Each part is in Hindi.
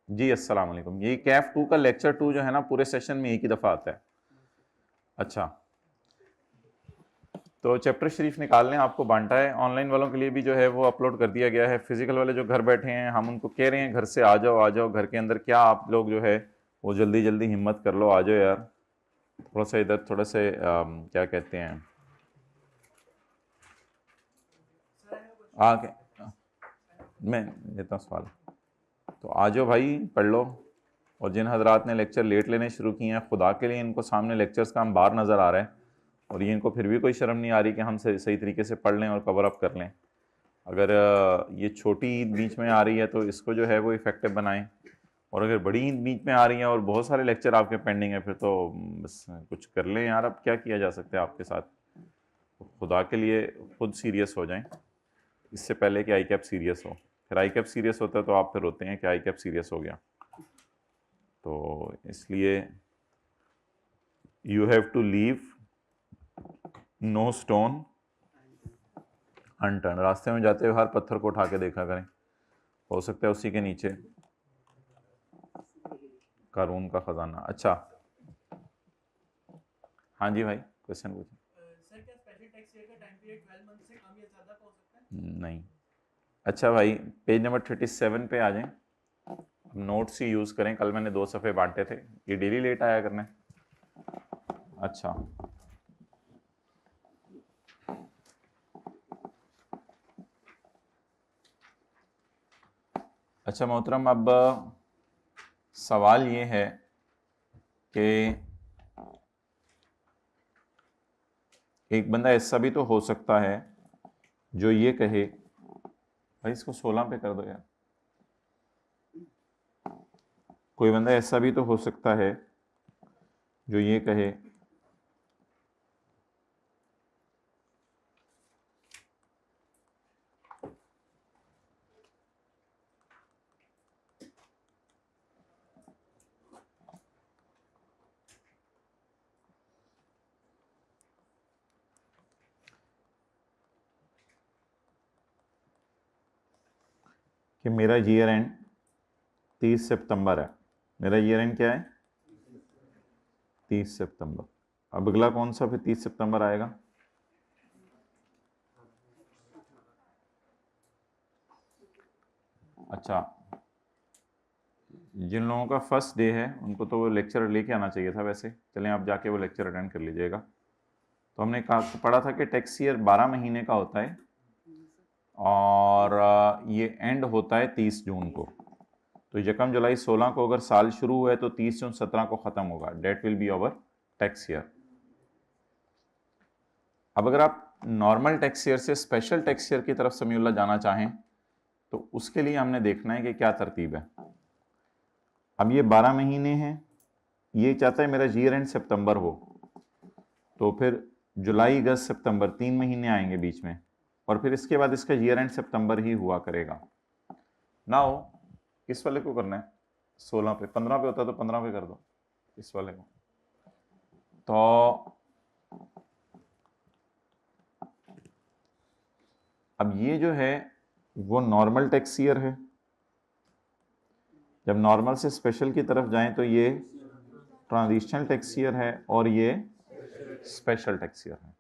जी अस्सलाम वालेकुम। ये कैफ 2 का लेक्चर 2 जो है ना पूरे सेशन में एक ही दफ़ा आता है। अच्छा, तो चैप्टर शरीफ निकाल लें, आपको बांटा है ऑनलाइन वालों के लिए भी जो है वो अपलोड कर दिया गया है। फिजिकल वाले जो घर बैठे हैं हम उनको कह रहे हैं घर से आ जाओ, आ जाओ घर के अंदर। क्या आप लोग जो है वो जल्दी जल्दी हिम्मत कर लो, आ जाओ यार। थोड़ा सा इधर थोड़ा से क्या कहते हैं आके मैं देता हूँ सवाल। तो आ जाओ भाई, पढ़ लो। और जिन हजरात ने लेक्चर लेट लेने शुरू किए हैं, खुदा के लिए इनको सामने लेक्चर्स का हम बार नज़र आ रहा है और ये इनको फिर भी कोई शर्म नहीं आ रही कि हम सही तरीके से पढ़ लें और कवर अप कर लें। अगर ये छोटी ईद बीच में आ रही है तो इसको जो है वो इफेक्टिव बनाएं, और अगर बड़ी ईद बीच में आ रही है और बहुत सारे लेक्चर आपके पेंडिंग है फिर तो बस कुछ कर लें यार। अब क्या किया जा सकता है आपके साथ। तो खुदा के लिए खुद सीरियस हो जाएं इससे पहले कि आई कैप सीरियस हो। फिर आई कैप सीरियस होता है तो आप फिर रोते हैं कि आई कैप सीरियस हो गया। तो इसलिए you have to leave no stone unturned. रास्ते में जाते हुए हर पत्थर को उठा के देखा करें, हो सकता है उसी के नीचे कारून का खजाना। अच्छा हाँ जी भाई, क्वेश्चन पूछिए। सर क्या स्पेशल टैक्स ईयर का टाइम पीरियड 12 मंथ से कम या ज़्यादा का हो सकता है? नहीं। अच्छा भाई, पेज नंबर 37 पे आ जाएं। नोट्स ही यूज़ करें, कल मैंने 2 सफ़े बांटे थे। ये डेली लेट आया करने। अच्छा अच्छा मोहतरम, अब सवाल ये है कि एक बंदा ऐसा भी तो हो सकता है जो ये कहे, भाई इसको 16 पे कर दो यार। कोई बंदा ऐसा भी तो हो सकता है जो ये कहे कि मेरा ईयर एंड 30 सितंबर है। मेरा ईयर एंड क्या है? 30 सितंबर। अब अगला कौन सा फिर 30 सितंबर आएगा? अच्छा, जिन लोगों का फर्स्ट डे है उनको तो वो लेक्चर लेके आना चाहिए था। वैसे चलें आप जाके वो लेक्चर अटेंड कर लीजिएगा। तो हमने कहा पढ़ा था कि टैक्स ईयर 12 महीने का होता है और ये एंड होता है 30 जून को। तो यकम जुलाई 16 को अगर साल शुरू हुआ है तो 30 जून 17 को ख़त्म होगा। Date will be over tax year. अब अगर आप नॉर्मल टैक्स ईयर से स्पेशल टैक्स ईयर की तरफ समीउल्लाह जाना चाहें तो उसके लिए हमने देखना है कि क्या तरतीब है। अब ये 12 महीने हैं, ये चाहता है मेरा ईयर एंड सितंबर हो, तो फिर जुलाई अगस्त सितंबर 3 महीने आएंगे बीच में, और फिर इसके बाद इसका ईयर एंड सितंबर ही हुआ करेगा ना। हो किस वाले को करना है? 16 पे। 15 पे होता तो 15 पे कर दो इस वाले को। तो अब ये जो है वो नॉर्मल टैक्स ईयर है। जब नॉर्मल से स्पेशल की तरफ जाएं तो ये ट्रांजिशनल टैक्स ईयर है और ये स्पेशल टैक्स ईयर है।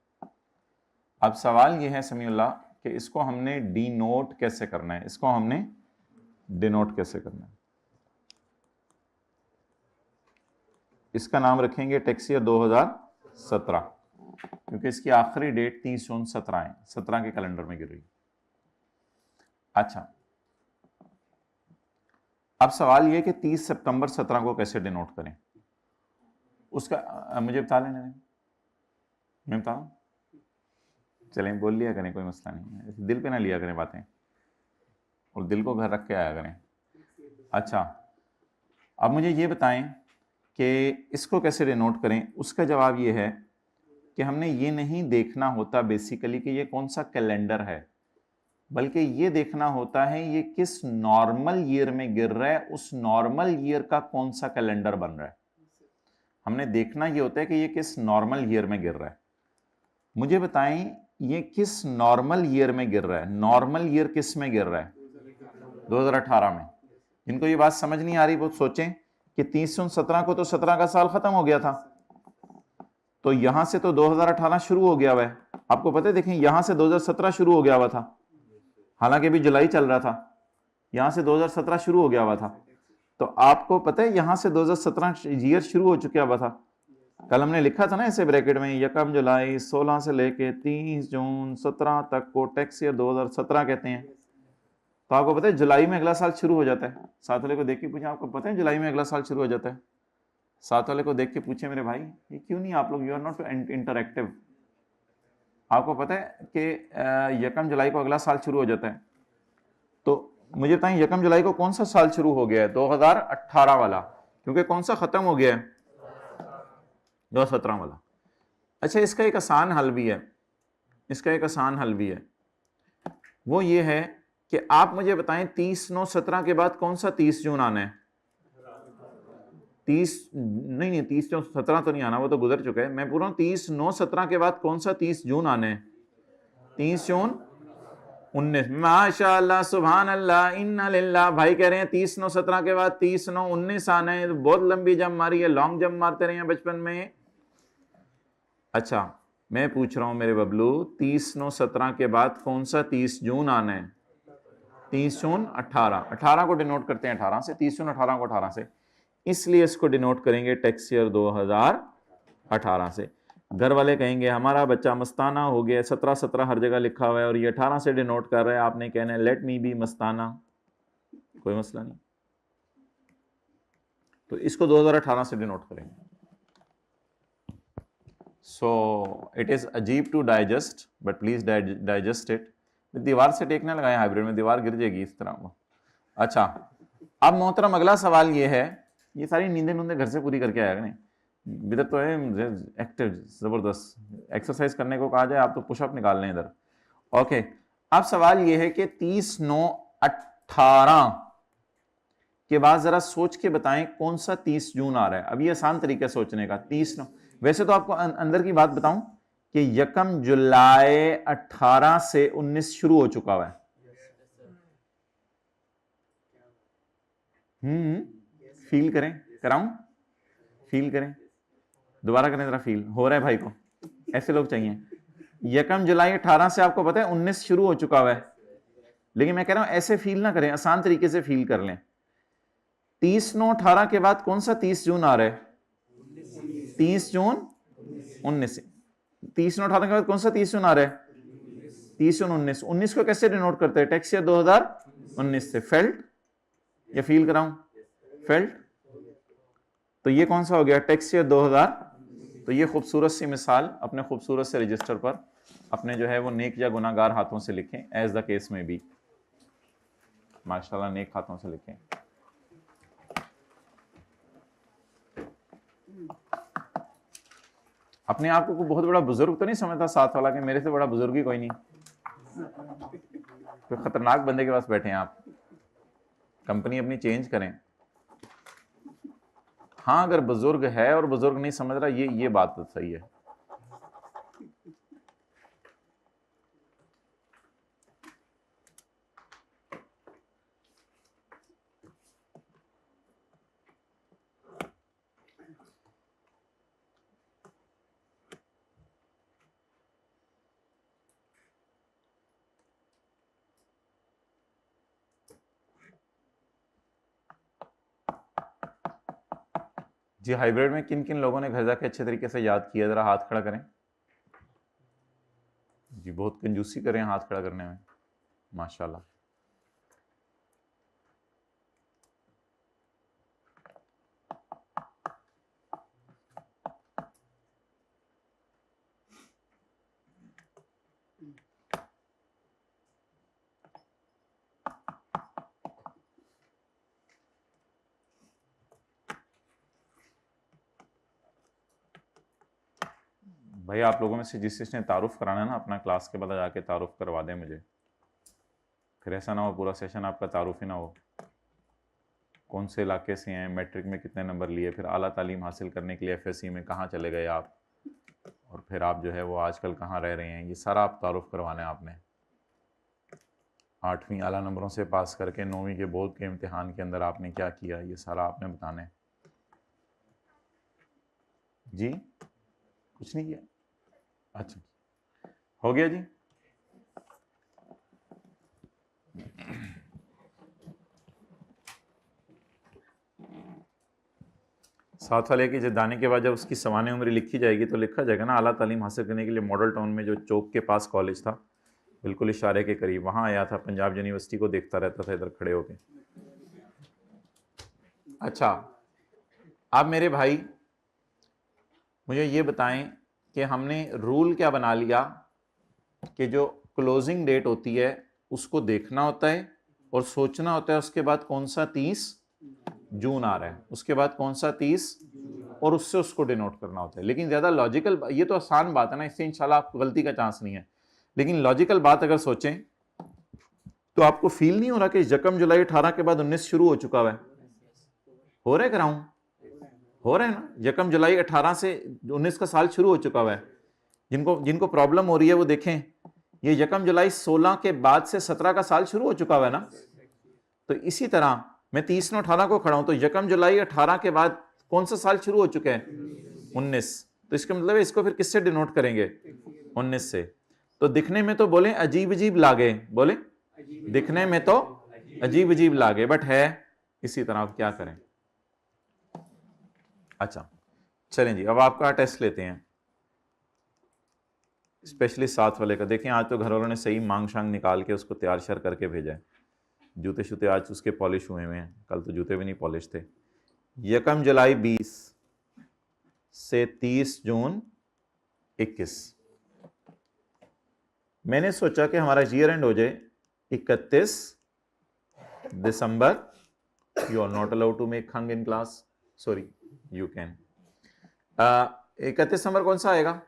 अब सवाल ये है समीउल्लाह कि इसको हमने डिनोट कैसे करना है, इसको हमने डिनोट कैसे करना है। इसका नाम रखेंगे टैक्स ईयर 2017, क्योंकि इसकी आखिरी डेट 30 जून 17 है, 17 के कैलेंडर में गिर रही। अच्छा, अब सवाल यह कि 30 सितंबर 17 को कैसे डिनोट करें उसका मुझे बता लेने दें। मैं बताऊं? चलें बोल लिया करें, कोई मसला नहीं है। दिल पे ना लिया करें बातें और दिल को घर रख के आया करें। अच्छा, अब मुझे ये बताएं कि इसको कैसे डिनोट करें। उसका जवाब ये है कि हमने ये नहीं देखना होता बेसिकली कि ये कौन सा कैलेंडर है, बल्कि ये देखना होता है ये किस नॉर्मल ईयर में गिर रहा है, उस नॉर्मल ईयर का कौन सा कैलेंडर बन रहा है। हमने देखना ये होता है कि ये किस नॉर्मल ईयर में गिर रहा है। मुझे बताएं ये किस नॉर्मल ईयर में गिर रहा है। नॉर्मल ईयर किस में गिर रहा है? 2018 में। जिनको ये बात समझ नहीं आ रही वो सोचें कि 30/17 को तो 17 का साल खत्म हो गया था, तो यहां से तो 2018 शुरू हो गया हुआ है। आपको पता है, देखें यहां से 2017 शुरू हो गया हुआ था, हालांकि अभी जुलाई चल रहा था, यहां से 2017 शुरू हो गया हुआ था। तो आपको पता है यहां से 2017 ईयर शुरू हो चुका हुआ था। कल हमने लिखा था ना ऐसे ब्रैकेट में, 1 जुलाई 16 से लेके 30 जून 17 तक को टैक्स ईयर 2017 कहते हैं। तो आपको पता है जुलाई में अगला साल शुरू हो जाता है। साथ वाले को देख के पूछे, आपको पता है जुलाई में अगला साल शुरू हो जाता है? साथ वाले को देख के पूछे, मेरे भाई ये क्यों नहीं आप लोग, यू आर नॉट इंटरएक्टिव। आपको पता है कि 1 जुलाई को अगला साल शुरू हो जाता है। तो मुझे बताएं 1 जुलाई को कौन सा साल शुरू हो गया है? 2018 वाला, क्योंकि कौन सा खत्म हो गया है? 2017 वाला। अच्छा, इसका एक आसान हल भी है, इसका एक आसान हल भी है। वो ये है कि आप मुझे बताएं 30/9/17 के बाद कौन सा 30 जून आना है? 30/9/17 तो नहीं आना, वो तो गुजर चुका है। मैं पूछ रहा हूं 30/9/17 के बाद कौन सा 30 जून आना है? 30 जून 19। माशाअल्लाह, सुभान अल्लाह, इन्ना लिल्लाह। भाई कह रहे हैं 30/9/17 के बाद 30/9/19 आना है। तो बहुत लंबी जंप मारी है, लॉन्ग जंप मारते रहे हैं बचपन में। अच्छा, मैं पूछ रहा हूं मेरे बबलू, 30/9/17 के बाद कौन सा 30 जून आना है? 30 जून 18। 18 को डिनोट करते हैं 18 से, 30 जून 18 को 18 से, इसलिए इसको डिनोट करेंगे टैक्स ईयर 2018 से। घर वाले कहेंगे हमारा बच्चा मस्ताना हो गया, 17 हर जगह लिखा हुआ है और ये 18 से डिनोट कर रहा है। आपने कहना है लेट मी बी मस्ताना, कोई मसला नहीं। तो इसको 2018 से डिनोट करेंगे। सो इट इज अजीब to digest, but please digest it. दीवार से टेकने लगाए हाइब्रिड में, दीवार गिर जाएगी इस तरह को। अच्छा, अब मोहतरम अगला सवाल ये है, ये सारी नींदें नूंदें घर से पूरी करके आएगा नहीं, बिदत तो है एक्टिव जबरदस्त। एक्सरसाइज करने को कहा जाए, आप तो पुशअप निकाल लें इधर। ओके, अब सवाल ये है कि 30/9/18 के बाद जरा सोच के बताएं कौन सा 30 जून आ रहा है। अब ये आसान तरीका सोचने का। 30/9, वैसे तो आपको अंदर की बात बताऊं कि 1 जुलाई 18 से 19 शुरू हो चुका हुआ है। फील करें, कराऊं? फील करें, दोबारा करें जरा, फील हो रहा है भाई को? ऐसे लोग चाहिए। 1 जुलाई 18 से आपको पता है 19 शुरू हो चुका हुआ है, लेकिन मैं कह रहा हूं ऐसे फील ना करें, आसान तरीके से फील कर लें। 30/9/18 के बाद कौन सा 30 जून आ रहा है? 30 जून 19। 30/9/18 के बाद कौन सा 30 जून आ रहा है? 30 जून 19। 19 को कैसे डिनोट करते हैं? टैक्स ईयर 2019 से। फेल्ट या फील कराऊं? फेल्ट। तो ये कौन सा हो गया? Tax year 2000। तो ये खूबसूरत सी मिसाल अपने खूबसूरत से रजिस्टर पर अपने जो है वो नेक या गुनाहगार हाथों से लिखें, एज द केस में भी। माशाल्लाह नेक हाथों से लिखें। अपने आप को बहुत बड़ा बुजुर्ग तो नहीं समझता साथ वाला, कि मेरे से बड़ा बुजुर्ग ही कोई नहीं। तो खतरनाक बंदे के पास बैठे हैं आप। कंपनी अपनी चेंज करें। हाँ, अगर बुजुर्ग है और बुजुर्ग नहीं समझ रहा, ये बात तो सही है। जी, हाइब्रिड में किन किन लोगों ने घर जाके अच्छे तरीके से याद किया? जरा हाथ खड़ा करें। जी, बहुत कंजूसी करें हाथ खड़ा करने में, माशाल्लाह। भाई आप लोगों में से जिसने तारुफ कराना है ना अपना, क्लास के बाद जाके तारुफ करवा दें मुझे। फिर ऐसा ना हो पूरा सेशन आपका तारुफ ही ना हो। कौन से इलाके से हैं, मैट्रिक में कितने नंबर लिए, फिर आला तालीम हासिल करने के लिए एफएससी में कहाँ चले गए आप, और फिर आप जो है वो आजकल कहाँ रह रहे हैं, ये सारा आप तारुफ करवाना है आपने। 8वीं आला नंबरों से पास करके 9वीं के बोर्ड के इम्तिहान के अंदर आपने क्या किया, ये सारा आपने बताना है। जी कुछ नहीं किया? अच्छा, हो गया जी। साथ वाले की जब जाने के बाद जब उसकी सवाने उम्र लिखी जाएगी तो लिखा जाएगा ना, आला तालीम हासिल करने के लिए मॉडल टाउन में जो चौक के पास कॉलेज था, बिल्कुल इशारे के करीब, वहाँ आया था, पंजाब यूनिवर्सिटी को देखता रहता था इधर खड़े होके। अच्छा, आप मेरे भाई मुझे ये बताएं कि हमने रूल क्या बना लिया कि जो क्लोजिंग डेट होती है उसको देखना होता है और सोचना होता है उसके बाद कौन सा 30 जून आ रहा है, उसके बाद कौन सा 30, और उससे उसको डिनोट करना होता है। लेकिन ज़्यादा लॉजिकल, ये तो आसान बात है ना, इससे इंशाल्लाह आपको गलती का चांस नहीं है, लेकिन लॉजिकल बात अगर सोचें तो आपको फील नहीं हो रहा कि यकम जुलाई 18 के बाद 19 शुरू हो चुका हुआ है? हो रहा है कराऊं? हो रहा है ना, यकम जुलाई 18 से 19 का साल शुरू हो चुका हुआ है। जिनको जिनको प्रॉब्लम हो रही है वो देखें, ये यकम जुलाई 16 के बाद से 17 का साल शुरू हो चुका हुआ है ना। तो इसी तरह मैं 30/9/18 को खड़ा हूं, तो यकम जुलाई 18 के बाद कौन सा साल शुरू हो चुके हैं? 19। तो इसका मतलब है इसको फिर किससे डिनोट करेंगे? 19 से। तो दिखने में तो बोले अजीब अजीब लागे, बोले दिखने में तो अजीब अजीब लागे, बट है इसी तरह। आप क्या करें? अच्छा चलें जी, अब आपका टेस्ट लेते हैं, स्पेशली साथ वाले का। देखें आज तो घर वालों ने सही मांग शांग निकाल के उसको तैयार श्यार करके भेजा है। जूते शूते आज उसके पॉलिश हुए हुए हैं, कल तो जूते भी नहीं पॉलिश थे। यकम जुलाई 20 से 30 जून 21। मैंने सोचा कि हमारा ईयर एंड हो जाए 31 दिसंबर। You are not allowed to make खंग in class, sorry you can. 31 दिसंबर कौन सा आएगा?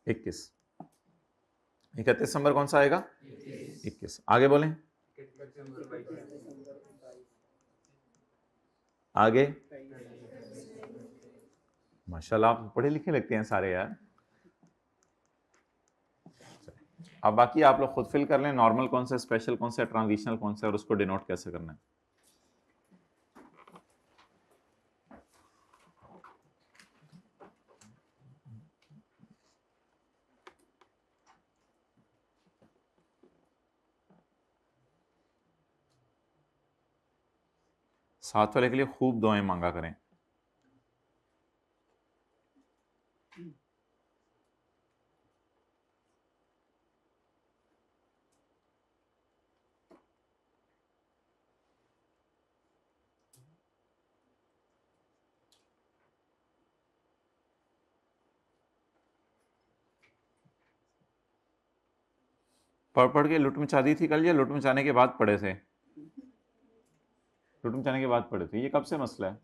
21। 31 दिसंबर कौन सा आएगा? 21। आगे बोलें, आगे। माशाल्लाह आप पढ़े लिखे लगते हैं सारे यार। अब बाकी आप लोग खुद फिल कर लें, नॉर्मल कौन सा, स्पेशल कौन सा, ट्रांजिशनल कौन सा, और उसको डिनोट कैसे करना है। साथ वाले के लिए खूब दुआएं मांगा करें। पढ़ पढ़ के लुट मचा दी थी कल, या लुट मचाने के बाद पढ़े थे? लुट मचाने के बाद पढ़े थे, ये कब से मसला है?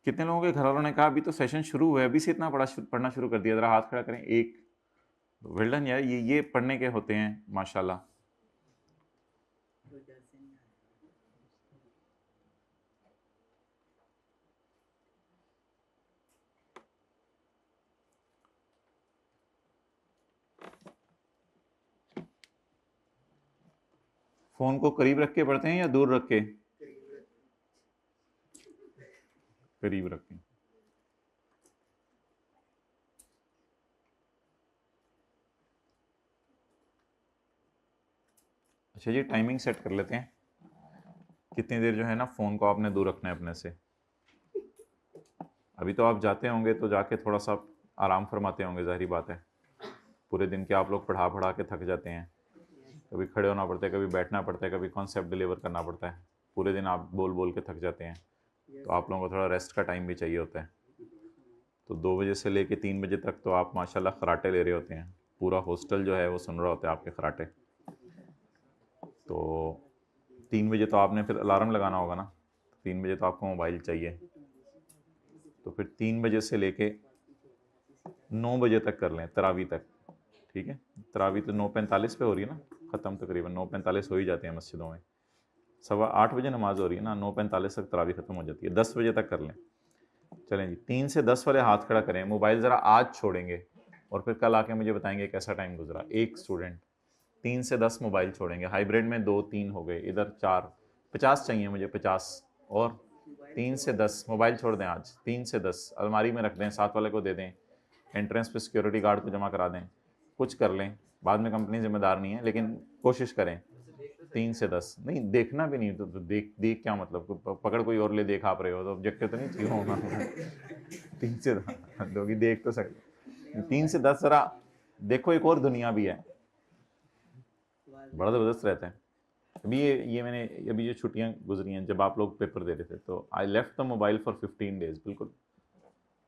कितने लोगों के घर वालों ने कहा अभी तो सेशन शुरू हुआ है, अभी से इतना पढ़ना शुरू कर दिया? जरा हाथ खड़ा करें। एक, वेल डन यार, ये पढ़ने के होते हैं माशाल्लाह। फोन को करीब रख के पढ़ते हैं या दूर रख के? करीब रख के। अच्छा जी, टाइमिंग सेट कर लेते हैं, कितनी देर जो है ना फ़ोन को आपने दूर रखना है अपने से। अभी तो आप जाते होंगे तो जाके थोड़ा सा आराम फरमाते होंगे, ज़ाहिरी बात है। पूरे दिन के आप लोग पढ़ा पढ़ा के थक जाते हैं, कभी खड़े होना पड़ता है, कभी बैठना पड़ता है, कभी कॉन्सेप्ट डिलीवर करना पड़ता है। पूरे दिन आप बोल बोल के थक जाते हैं, तो आप लोगों को थोड़ा रेस्ट का टाइम भी चाहिए होता है। तो 2 बजे से लेके 3 बजे तक तो आप माशाल्लाह खराटे ले रहे होते हैं, पूरा हॉस्टल जो है वो सुन रहा होता है आपके खराटे। तो 3 बजे तो आपने फिर अलार्म लगाना होगा ना, 3 बजे तो आपको मोबाइल चाहिए। तो फिर 3 बजे से लेके 9 बजे तक कर लें, तरावी तक, ठीक है। तरावी तो 9:45 पे हो रही है ना ख़त्म, तकरीबन 9:45 हो ही जाते हैं मस्जिदों में। 7:15 बजे नमाज हो रही है ना, 9:45 तक तरावी ख़त्म हो जाती है, 10 बजे तक कर लें, चलें जी, 3 से 10 वाले हाथ खड़ा करें, मोबाइल ज़रा आज छोड़ेंगे और फिर कल आके मुझे बताएंगे कैसा टाइम गुजरा। एक स्टूडेंट 3 से 10 मोबाइल छोड़ेंगे, हाइब्रिड में 2-3 हो गए, इधर 4, 50 चाहिए मुझे, 50 और 3 से 10 मोबाइल छोड़ दें आज, 3 से 10 अलमारी में रख दें, साथ वाले को दे दें, एंट्रेंस पे सिक्योरिटी गार्ड को जमा करा दें, कुछ कर लें, बाद में कंपनी जिम्मेदार नहीं है, लेकिन कोशिश करें। 3 से 10 नहीं, देखना भी नहीं, तो देख देख क्या मतलब, पकड़ कोई और ले, देख आप रहे हो तो ऑब्जेक्टिव तो नहीं चाहिए होगा। 3 से 10 लोग देख तो सकते, 3 से 10 जरा देखो, एक और दुनिया भी है, बड़ा ज़बरदस्त रहता है। अभी ये मैंने अभी जो छुट्टियां गुजरी हैं, जब आप लोग पेपर दे रहे थे, तो I left the mobile for 15 days, बिल्कुल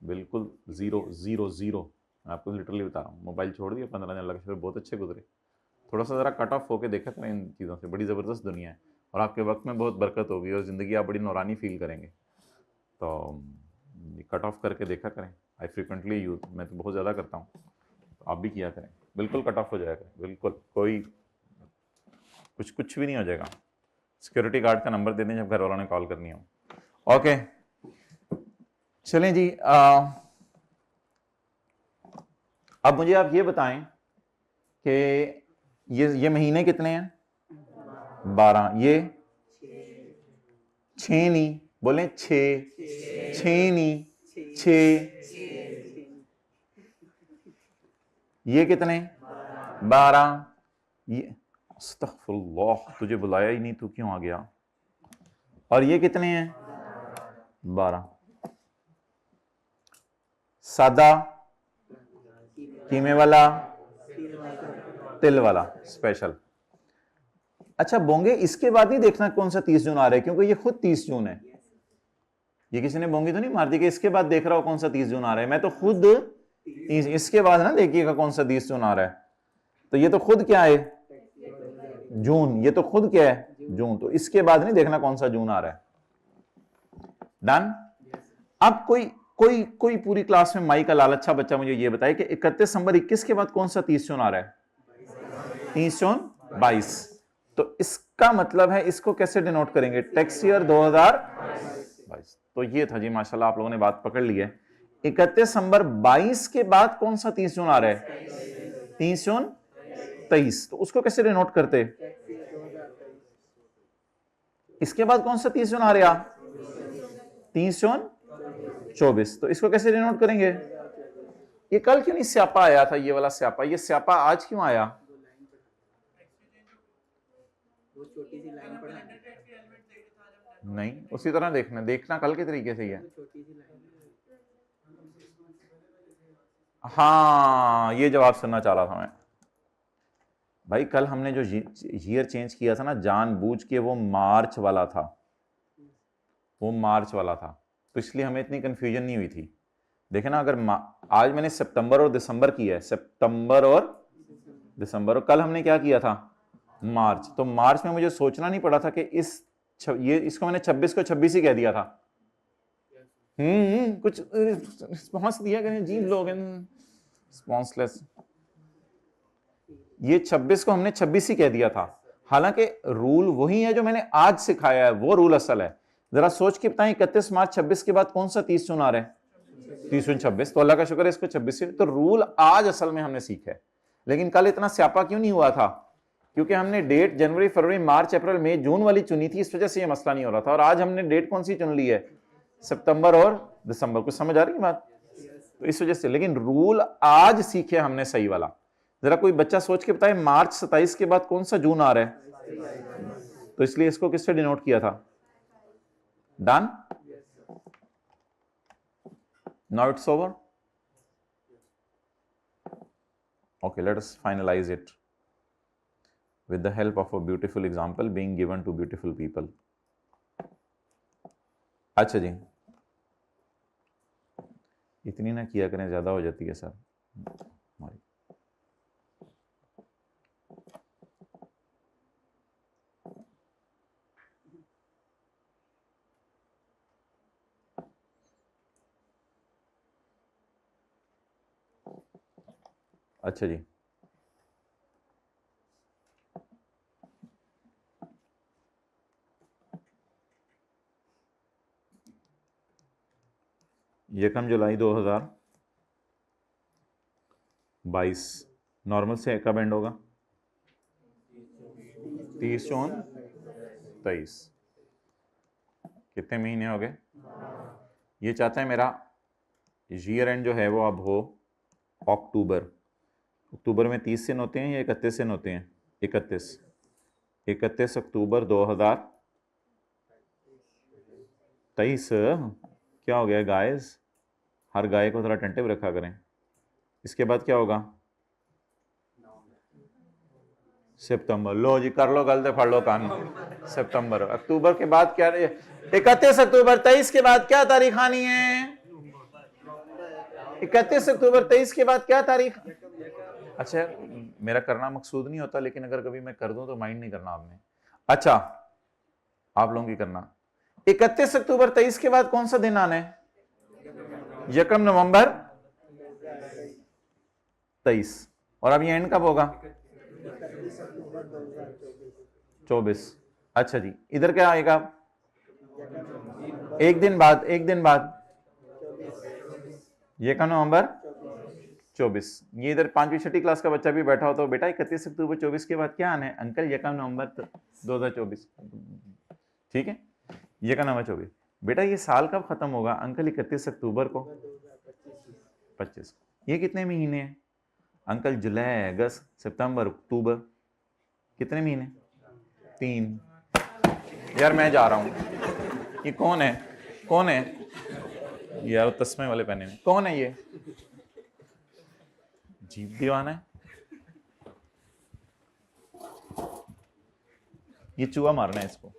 बिल्कुल ज़ीरो ज़ीरो ज़ीरो, मैं आपको लिटरली बता रहा हूँ, मोबाइल छोड़ दिया, 15 दिन लगे, बहुत अच्छे गुजरे। थोड़ा सा ज़रा कट ऑफ होकर देखा करें इन चीज़ों से, बड़ी ज़बरदस्त दुनिया है और आपके वक्त में बहुत बरकत होगी और ज़िंदगी आप बड़ी नौरानी फील करेंगे। तो कट ऑफ करके देखा करें। आई फ्रिक्वेंटली यूज, मैं तो बहुत ज़्यादा करता हूँ, तो आप भी किया करें, बिल्कुल कट ऑफ हो जाएगा, बिल्कुल कोई कुछ भी नहीं हो जाएगा। सिक्योरिटी गार्ड का नंबर दे दें जब घर वालों ने कॉल करनी हो। ओके चलें जी, अब मुझे आप ये बताएं कि ये महीने कितने हैं? 12। ये 6 नहीं, बोलें 6 नहीं, 6। ये कितने? 12। ये अस्तगफुरुल्लाह, तुझे बुलाया ही नहीं, तू क्यों आ गया? और ये कितने हैं? 12। सादा, कीमे वाला, तिल वाला, स्पेशल। अच्छा बोंगे, इसके बाद नहीं देखना कौन सा 30 जून आ रहा है, क्योंकि ये खुद 30 जून है। ये किसी ने बोंगी तो नहीं मार दी कि इसके बाद देख रहा हो कौन सा 30 जून आ रहा है? मैं तो खुद इसके बाद ना देखिएगा कौन सा 30 जून आ रहा है। तो ये तो खुद क्या है? जून। ये तो खुद क्या है? जून। तो इसके बाद नहीं देखना कौन सा जून आ रहा है। डन। अब कोई पूरी क्लास में माई का लालचा बच्चा मुझे ये बताए कि 31 दिसंबर 21 के बाद कौन सा 30 जून आ रहा है? 30 जून 22। तो इसका मतलब है, इसको कैसे डिनोट करेंगे? Tax year 2022। तो ये था जी, माशाल्लाह आप लोगों ने बात पकड़ ली है। 31 दिसंबर 22 के बाद कौन सा 30 जून आ रहा है? 30 जून 23। तो उसको कैसे डिनोट करते? इसके बाद कौन सा 30 जून आ रहा? 30 जून 24। तो इसको कैसे डिनोट करेंगे? ये कल क्यों नहीं स्यापा आया था, ये वाला स्यापा? ये स्यापा आज क्यों आया? नहीं, उसी तरह देखना कल के तरीके से ही है। हाँ, ये जवाब सुनना चाह रहा था मैं भाई। कल हमने जो ईयर चेंज किया था ना जानबूझ के, वो मार्च वाला था, वो मार्च वाला था, तो इसलिए हमें इतनी कंफ्यूजन नहीं हुई थी। देखे ना, अगर आज मैंने सितंबर और दिसंबर किया है, सितंबर और दिसंबर, और कल हमने क्या किया था? मार्च। तो मार्च में मुझे सोचना नहीं पड़ा था कि इसको मैंने 26 को 26 ही कह दिया था। कुछ रिस्पॉन्स दिया करें, अजीब लोग हैं, रिस्पॉन्सलेस। ये 26 को हमने 26 ही कह दिया था, हालांकि रूल वही है जो मैंने आज सिखाया है, वो रूल असल है। जरा सोच के बताएं, 31 मार्च 26 के बाद कौन सा 30 जून आ रहा है? 30 जून 26। तो अल्लाह का शुक्र है इसको 26 से, तो रूल आज असल में हमने सीखा है। लेकिन कल इतना स्यापा क्यों नहीं हुआ था? क्योंकि हमने डेट जनवरी फरवरी मार्च अप्रैल मई जून वाली चुनी थी, इस वजह से ये मसला नहीं हो रहा था। और आज हमने डेट कौन सी चुन ली है? सितंबर और दिसंबर। कुछ समझ आ रही है बात? तो इस वजह से, लेकिन रूल आज सीखे हमने सही वाला। जरा कोई बच्चा सोच के बताए, मार्च 27 के बाद कौन सा जून आ रहा है? तो इसलिए इसको किससे डिनोट किया था? Done. Now it's over. Okay, let us finalize it with the help of a beautiful example being given to beautiful people. अच्छा जी, इतनी ना किया करें, ज्यादा हो जाती है सर हमारी। अच्छा जी, यकम जुलाई 2022 नॉर्मल से कब एंड होगा? 30 जून 23। कितने महीने हो गए? ये चाहता है मेरा ईयर एंड जो है वो अब हो अक्टूबर। अक्टूबर में 30 दिन होते हैं या 31 दिन होते हैं? 31 अक्टूबर 2023। क्या हो गया गाइस? हर गाय को थोड़ा टेंटिव रखा करें। इसके बाद क्या होगा? सितंबर। लो जी, कर लो गलते, फड़ लो कान। सितंबर। अक्टूबर के बाद क्या? 31 अक्टूबर 23 के बाद क्या तारीख आनी है? 31 अक्टूबर 23 के बाद क्या तारीख? अच्छा, मेरा करना मकसूद नहीं होता, लेकिन अगर कभी मैं कर दूं तो माइंड नहीं करना आपने। अच्छा, आप लोगों की करना। 31 अक्टूबर 23 के बाद कौन सा दिन आना है? यकम नवंबर 23। और अब ये एंड कब होगा? 24। अच्छा जी, इधर क्या आएगा? एक दिन बाद, एक दिन बाद यकम नवंबर 24। ये इधर 5वीं 6ठी क्लास का बच्चा भी बैठा हो तो बेटा 31 अक्टूबर 24 के बाद क्या आना है? अंकल यकम नवंबर 2024। ठीक है, यकम नवंबर 24। बेटा ये साल कब खत्म होगा? अंकल 31 अक्टूबर को 25। ये कितने महीने हैं? अंकल जुलाई अगस्त सितंबर अक्टूबर। कितने महीने? 3। यार मैं जा रहा हूं। ये कौन है? कौन है यार? तस्मे वाले पहने में कौन है ये? जीप दीवाना है। ये चूहा मारना है इसको।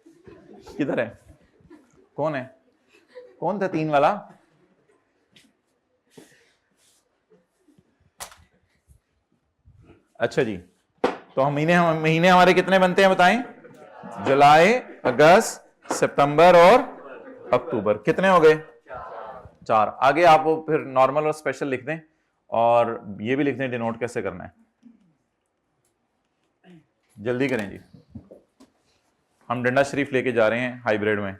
किधर है? कौन है? कौन था 3 वाला? अच्छा जी, तो हम महीने हमारे कितने बनते हैं बताएं? जुलाई, अगस्त, सितंबर और अक्टूबर। कितने हो गए? 4। आगे आप वो फिर नॉर्मल और स्पेशल लिख दें, और ये भी लिख दें डिनोट कैसे करना है। जल्दी करें जी, हम डंडा शरीफ लेके जा रहे हैं हाइब्रिड में।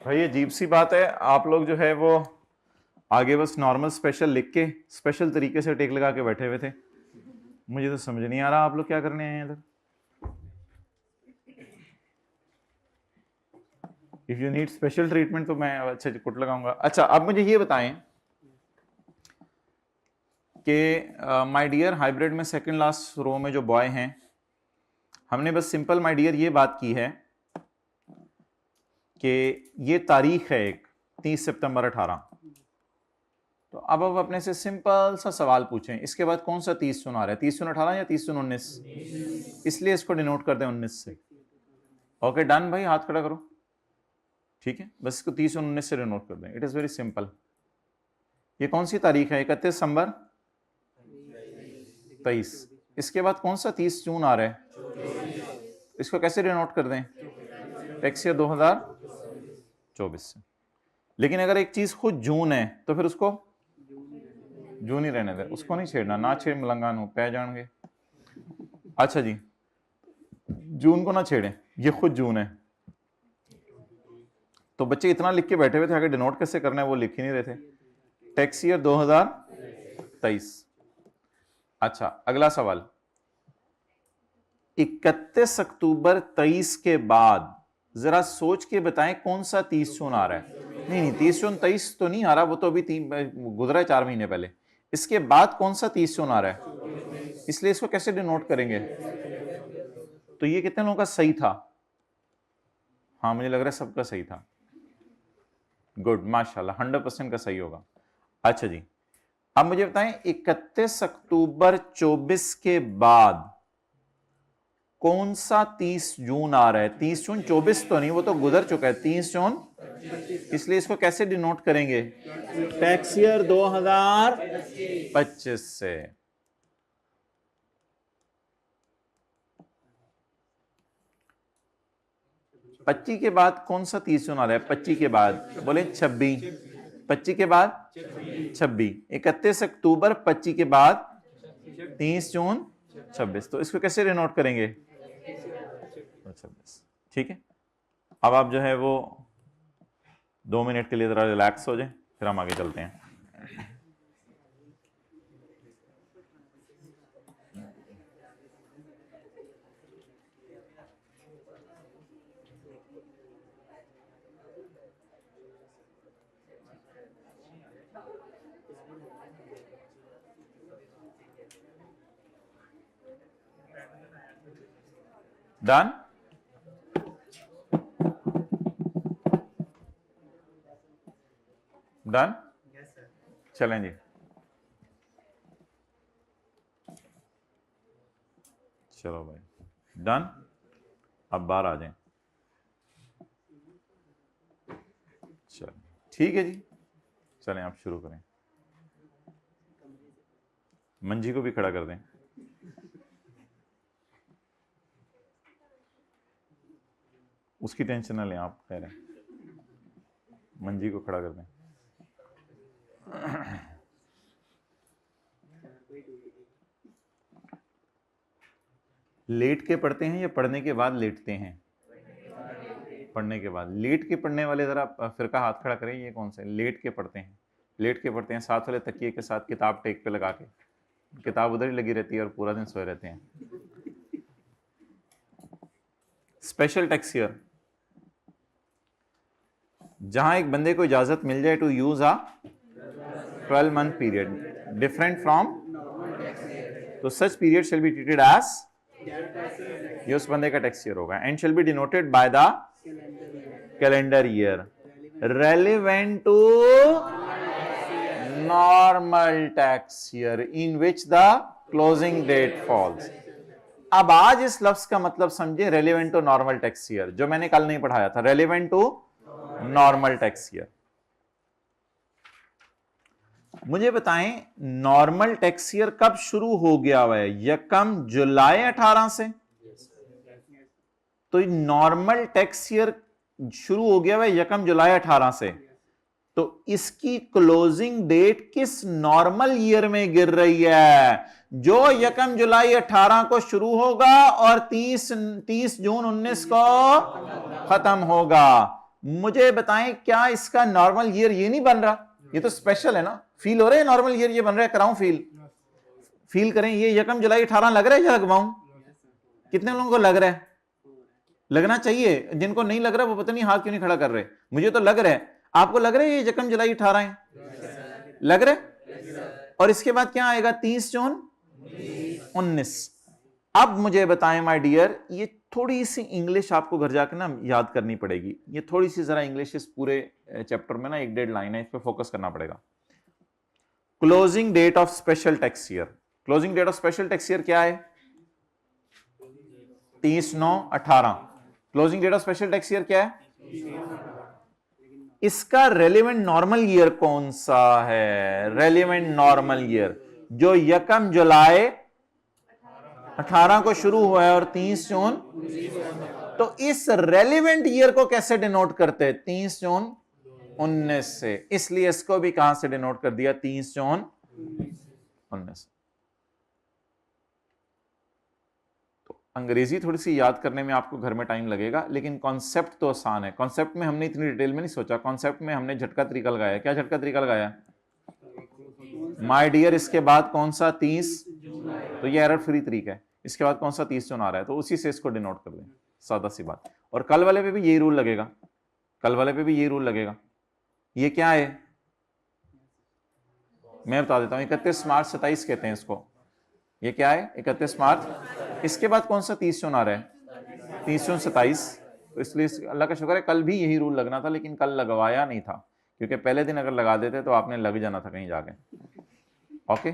भाई ये अजीब सी बात है, आप लोग जो है वो आगे बस नॉर्मल स्पेशल लिख के स्पेशल तरीके से टेक लगा के बैठे हुए थे। मुझे तो समझ नहीं आ रहा आप लोग क्या करने आए हैं इधर। If you need special treatment तो मैं अच्छा कुट लगाऊंगा। अच्छा अब मुझे ये बताएं कि माय डियर हाइब्रिड में सेकंड लास्ट रो में जो बॉय हैं, हमने बस सिंपल माय डियर ये बात की है कि ये तारीख है एक 30 सितंबर 18। तो अब अपने से सिंपल सा सवाल पूछें, इसके बाद कौन सा 30 जून आ रहा है, 30 जून 18 या 30 जून 19? इसलिए इसको डिनोट कर दें 19 से। ओके डन भाई, हाथ खड़ा करो। ठीक है, बस इसको 30 जून 19 से डिनोट कर दें। It is very simple. ये कौन सी तारीख है? 31 दिसंबर 23। इसके बाद कौन सा 30 जून आ रहा है? इसको कैसे डिनोट कर दें? टैक्स ईयर 2024 से। लेकिन अगर एक चीज खुद जून है तो फिर उसको जून ही रहने दे, उसको नहीं छेड़ना, ना छेड़ मलंगान पै जाएंगे। अच्छा जी, जून को ना छेड़ें, ये खुद जून है। तो बच्चे इतना लिख के बैठे हुए थे, आगे डिनोट कैसे करना है वो लिख ही नहीं रहे थे। Tax year 2023। अच्छा अगला सवाल, 31 अक्टूबर 23 के बाद जरा सोच के बताएं कौन सा 30 जून आ रहा है? नहीं 30 जून 23 तो नहीं आ रहा, वो तो अभी गुजरा है 4 महीने पहले। इसके बाद कौन सा 30 जून आ रहा है? इसलिए इसको कैसे डिनोट करेंगे? तो ये कितने लोगों का सही था? हाँ मुझे लग रहा है सबका सही था। गुड, माशाल्लाह 100% का सही होगा। अच्छा जी, अब मुझे बताएं 31 अक्टूबर 24 के बाद कौन सा 30 जून आ रहा है? 30 जून 24 तो नहीं, वो तो गुजर चुका है, 30 जून। इसलिए इसको कैसे डिनोट करेंगे? टैक्स ईयर 2025 से। पच्चीस के बाद कौन सा 30 जून आ रहा है? 25 के बाद बोले 26। 25 के बाद 26। 31 अक्टूबर 25 के बाद 30 जून 26। तो इसको कैसे डिनोट करेंगे? 26। ठीक है, अब आप जो है वो 2 मिनट के लिए जरा रिलैक्स हो जाए, फिर हम आगे चलते हैं। डन? डन? चलें जी। चलो भाई डन, अब बाहर आ जाएं। चलो ठीक है जी, चलें आप शुरू करें। मंजी को भी खड़ा कर दें। उसकी टेंशन ना लें आप, खैर है, मंजी को खड़ा कर दें। लेट के पढ़ते हैं या पढ़ने के बाद लेटते हैं? पढ़ने के बाद। लेट के पढ़ने वाले जरा फिरका हाथ खड़ा करें। ये कौन से लेट के पढ़ते हैं? लेट के पढ़ते हैं, साथ वाले तकिए के साथ किताब टेक पे लगा के, किताब उधर ही लगी रहती है और पूरा दिन सोए रहते हैं। स्पेशल टैक्स ईयर, जहां एक बंदे को इजाजत मिल जाए to use a 12 month period different from, तो such period shall be treated as, ये उस बंदे का टैक्स ईयर होगा। And shall be denoted by the calendar year relevant to normal tax year in which the closing date falls. अब आज इस लफ्ज का मतलब समझे, relevant to normal tax year, जो मैंने कल नहीं पढ़ाया था, relevant to normal tax year. मुझे बताएं नॉर्मल टैक्स ईयर कब शुरू हो गया हुआ है? 1 जुलाई 18 से। तो नॉर्मल टैक्स ईयर शुरू हो गया हुआ है 1 जुलाई 18 से। तो इसकी क्लोजिंग डेट किस नॉर्मल ईयर में गिर रही है? जो 1 जुलाई 18 को शुरू होगा और 30 जून 19 को खत्म होगा। मुझे बताएं क्या इसका नॉर्मल ईयर ये नहीं बन रहा? ये तो स्पेशल है ना, फील हो रहा है नॉर्मल ईयर ये बन रहा है, कराऊं फील? फील करें, ये यकम जुलाई 18 लग रहा है या लगवाऊं? कितने लोगों को लग रहा है? लगना चाहिए, जिनको नहीं लग रहा वो पता नहीं हाथ क्यों नहीं खड़ा कर रहे। मुझे तो लग रहा है, आपको लग रहा है ये यकम जुलाई 18 है? लग रहा है। और इसके बाद क्या आएगा? 30 जून 19। अब मुझे बताएं माय डियर, ये थोड़ी सी इंग्लिश आपको घर जाकर ना याद करनी पड़ेगी। ये थोड़ी सी जरा इंग्लिश इस पूरे चैप्टर में ना 1-1.5 लाइन है, इस पे फोकस करना पड़ेगा। Closing date of special tax year. Closing date of special tax year क्या है? 30/9/18। Closing date of special tax year क्या है? इसका रेलिवेंट नॉर्मल ईयर कौन सा है? रेलिवेंट नॉर्मल ईयर जो यकम जुलाई 18 को शुरू हुआ है और 30 जून। तो इस रेलिवेंट ईयर को कैसे डिनोट करते हैं? 30 जून 19 से। इसलिए इसको भी कहां से डिनोट कर दिया? 30 जून 19। अंग्रेजी थोड़ी सी याद करने में आपको घर में टाइम लगेगा, लेकिन कॉन्सेप्ट तो आसान है। कॉन्सेप्ट में हमने इतनी डिटेल में नहीं सोचा, कॉन्सेप्ट में हमने झटका तरीका लगाया। क्या झटका तरीका लगाया? माय डियर इसके बाद कौन सा? 30। तो ये एरर फ्री तरीका है। इसके बाद कौन सा? 30 जून आ रहा है, तो उसी से इसको डिनोट कर दें, सादा सी बात। और कल वाले पे भी यही रूल लगेगा, कल वाले पे भी यही रूल लगेगा। ये क्या है मैं बता देता हूं, 31 मार्च 27 कहते हैं इसको। ये क्या है? 31 मार्च। इसके बाद कौन सा 30 जून आ रहा है? 30 जून 27। तो इसलिए अल्लाह का शुक्र है कल भी यही रूल लगना था, लेकिन कल लगवाया नहीं था, क्योंकि पहले दिन अगर लगा देते तो आपने लग जाना था कहीं जाके। ओके,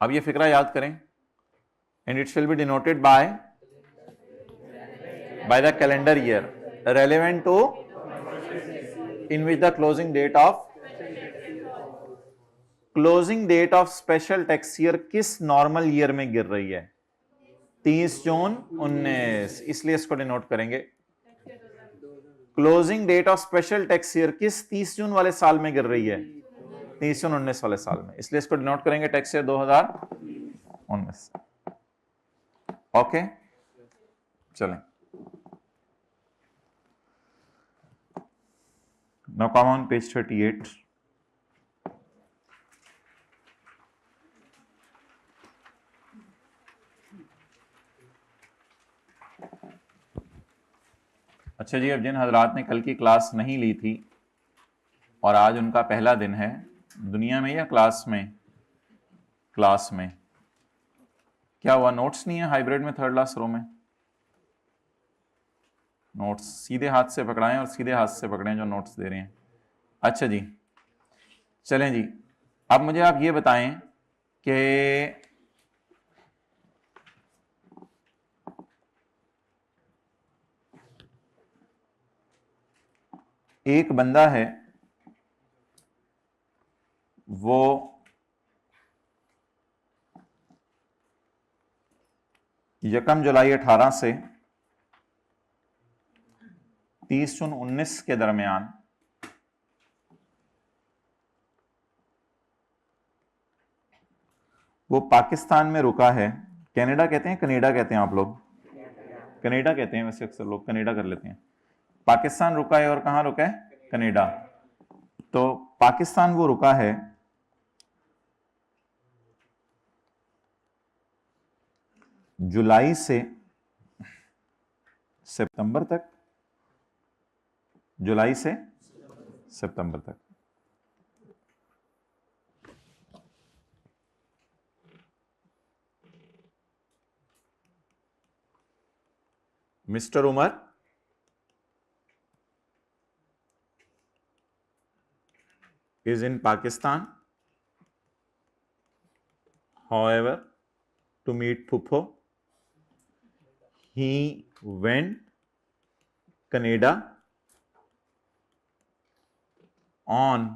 अब ये फिक्रा याद करें। And it will be denoted by the calendar year relevant to in which the closing date of special tax year किस नॉर्मल ईयर में गिर रही है? 30 जून 19। इसलिए इसको डिनोट करेंगे। Closing date of special tax year किस 30 जून वाले साल में गिर रही है? 30 जून 19 वाले साल में। इसलिए इसको डिनोट करेंगे टैक्स ईयर 2019। ओके, चलें। Now come on page 38. अच्छा जी, अब जिन हजरात ने कल की क्लास नहीं ली थी और आज उनका पहला दिन है दुनिया में या क्लास में? क्लास में। क्या हुआ, नोट्स नहीं है हाइब्रिड में थर्ड क्लास रो में? नोट्स सीधे हाथ से पकड़ाएं और सीधे हाथ से पकड़ें जो नोट्स दे रहे हैं। अच्छा जी, चलें जी। अब मुझे आप ये बताएं कि एक बंदा है, वो यकम जुलाई 18 से 30 जून 19 के दरमियान वो पाकिस्तान में रुका है। कनाडा कहते हैं, कनाडा कहते हैं आप लोग? कनाडा कहते हैं वैसे अक्सर लोग, कनाडा कर लेते हैं। पाकिस्तान रुका है और कहां रुका है? कनाडा। तो पाकिस्तान वो रुका है जुलाई से सितंबर तक, जुलाई से सितंबर तक। Mister Umar is in Pakistan, however, to meet Phupho. He went Canada on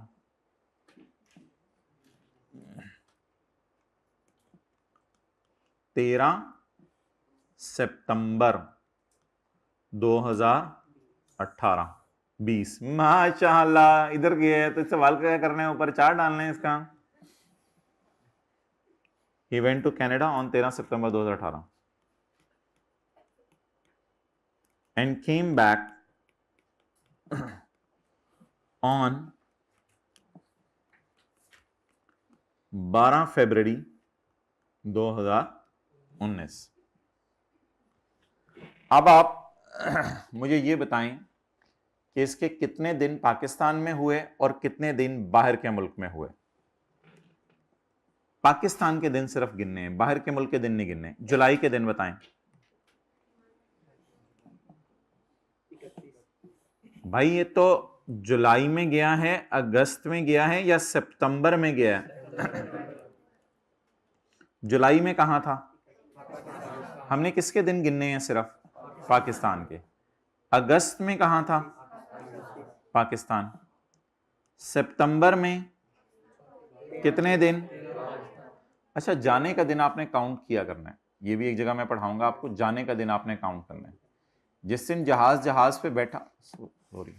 13 सितंबर 2018। 20 माशाल्लाह, इधर गए तो सवाल क्या करने हैं, ऊपर 4 डालने हैं इसका। He went to Canada on 13 September 2018। and came back on 12 फरवरी 2019। अब आप मुझे ये बताएं कि इसके कितने दिन पाकिस्तान में हुए और कितने दिन बाहर के मुल्क में हुए। पाकिस्तान के दिन सिर्फ गिनने हैं, बाहर के मुल्क के दिन नहीं गिनने। जुलाई के दिन बताएं भाई। ये तो जुलाई में गया है, अगस्त में गया है या सितंबर में गया है? जुलाई में कहां था? हमने किसके दिन गिनने हैं? सिर्फ पाकिस्तान के। अगस्त में कहां था? पाकिस्तान। सितंबर में कितने दिन? अच्छा, जाने का दिन आपने काउंट किया करना है। ये भी एक जगह मैं पढ़ाऊंगा आपको। जाने का दिन आपने काउंट करना है। जिस दिन जहाज पे बैठा, सॉरी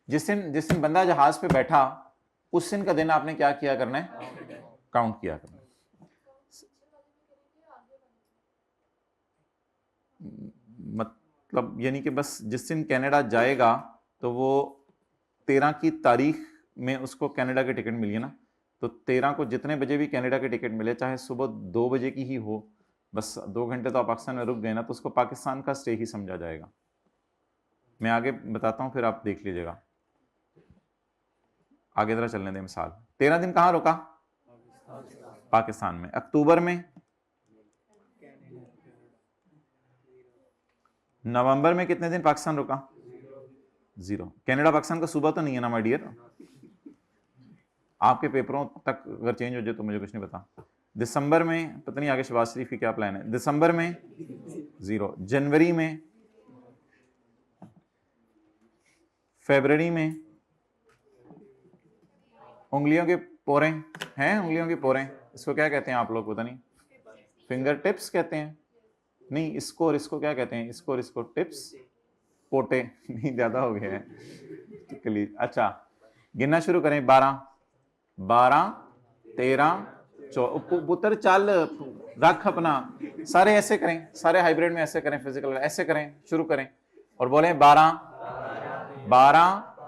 जिस दिन बंदा जहाज पे बैठा, उस दिन का दिन आपने क्या किया करना है? काउंट किया करना है। मतलब यानी कि बस जिस दिन कनाडा जाएगा तो वो 13 की तारीख में उसको कनाडा की टिकट मिली है ना, तो 13 को जितने बजे भी कनाडा की टिकट मिले, चाहे सुबह 2 बजे की ही हो, बस 2 घंटे तो आप पाकिस्तान में रुक गए ना, तो उसको पाकिस्तान का स्टे ही समझा जाएगा। मैं आगे बताता हूं, फिर आप देख लीजिएगा। आगे जरा चलने दें। मिसाल 13 दिन कहां रुका? पाकिस्तान में। अक्टूबर में, नवंबर में कितने दिन पाकिस्तान रुका? 0। कनाडा पाकिस्तान का सूबा तो नहीं है ना माय डियर। आपके पेपरों तक अगर चेंज हो जाए तो मुझे कुछ नहीं पता। दिसंबर में पता नहीं आगे शहबाज शरीफ की क्या प्लान है। दिसंबर में 0। जनवरी में, फरवरी में उंगलियों के पोरे हैं, उंगलियों के पोरे, इसको क्या कहते हैं आप लोग? पता नहीं, फिंगर टिप्स कहते हैं? नहीं, इसको और इसको क्या कहते हैं? इसको और इसको टिप्स, पोटे नहीं, ज्यादा हो गया है। अच्छा, गिनना शुरू करें। 12, 13, पुत्र चल रख अपना, सारे ऐसे करें, सारे हाइब्रिड में ऐसे करें, फिजिकल ऐसे करें, शुरू करें और बोले 12,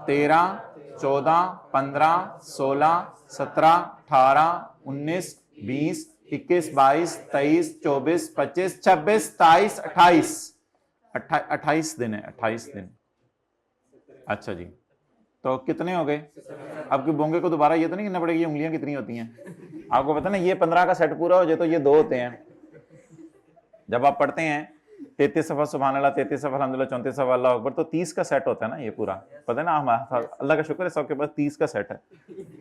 13, 14, 15, 16, 17, 18, 19, 20, 21, 22, 23, 24, 25, 26, 27, 28। 28 दिन है, 28 दिन। अच्छा जी, तो कितने हो गए? आपके बोंगे को दोबारा ये तो नहीं गिनना पड़ेगा ये उंगलियां कितनी होती हैं। आपको पता ना, ये 15 का सेट पूरा हो जाए तो ये 2 होते हैं। जब आप पढ़ते हैं 33 सफा सुभान अल्लाह, 33 सफा अल्हम्दुलिल्लाह, 34 सफा अल्लाह अकबर, तो 30 का सेट होता है ना ये पूरा। पता है ना, हमारा अल्लाह का शुक्र है सबके पास 30 का सेट है।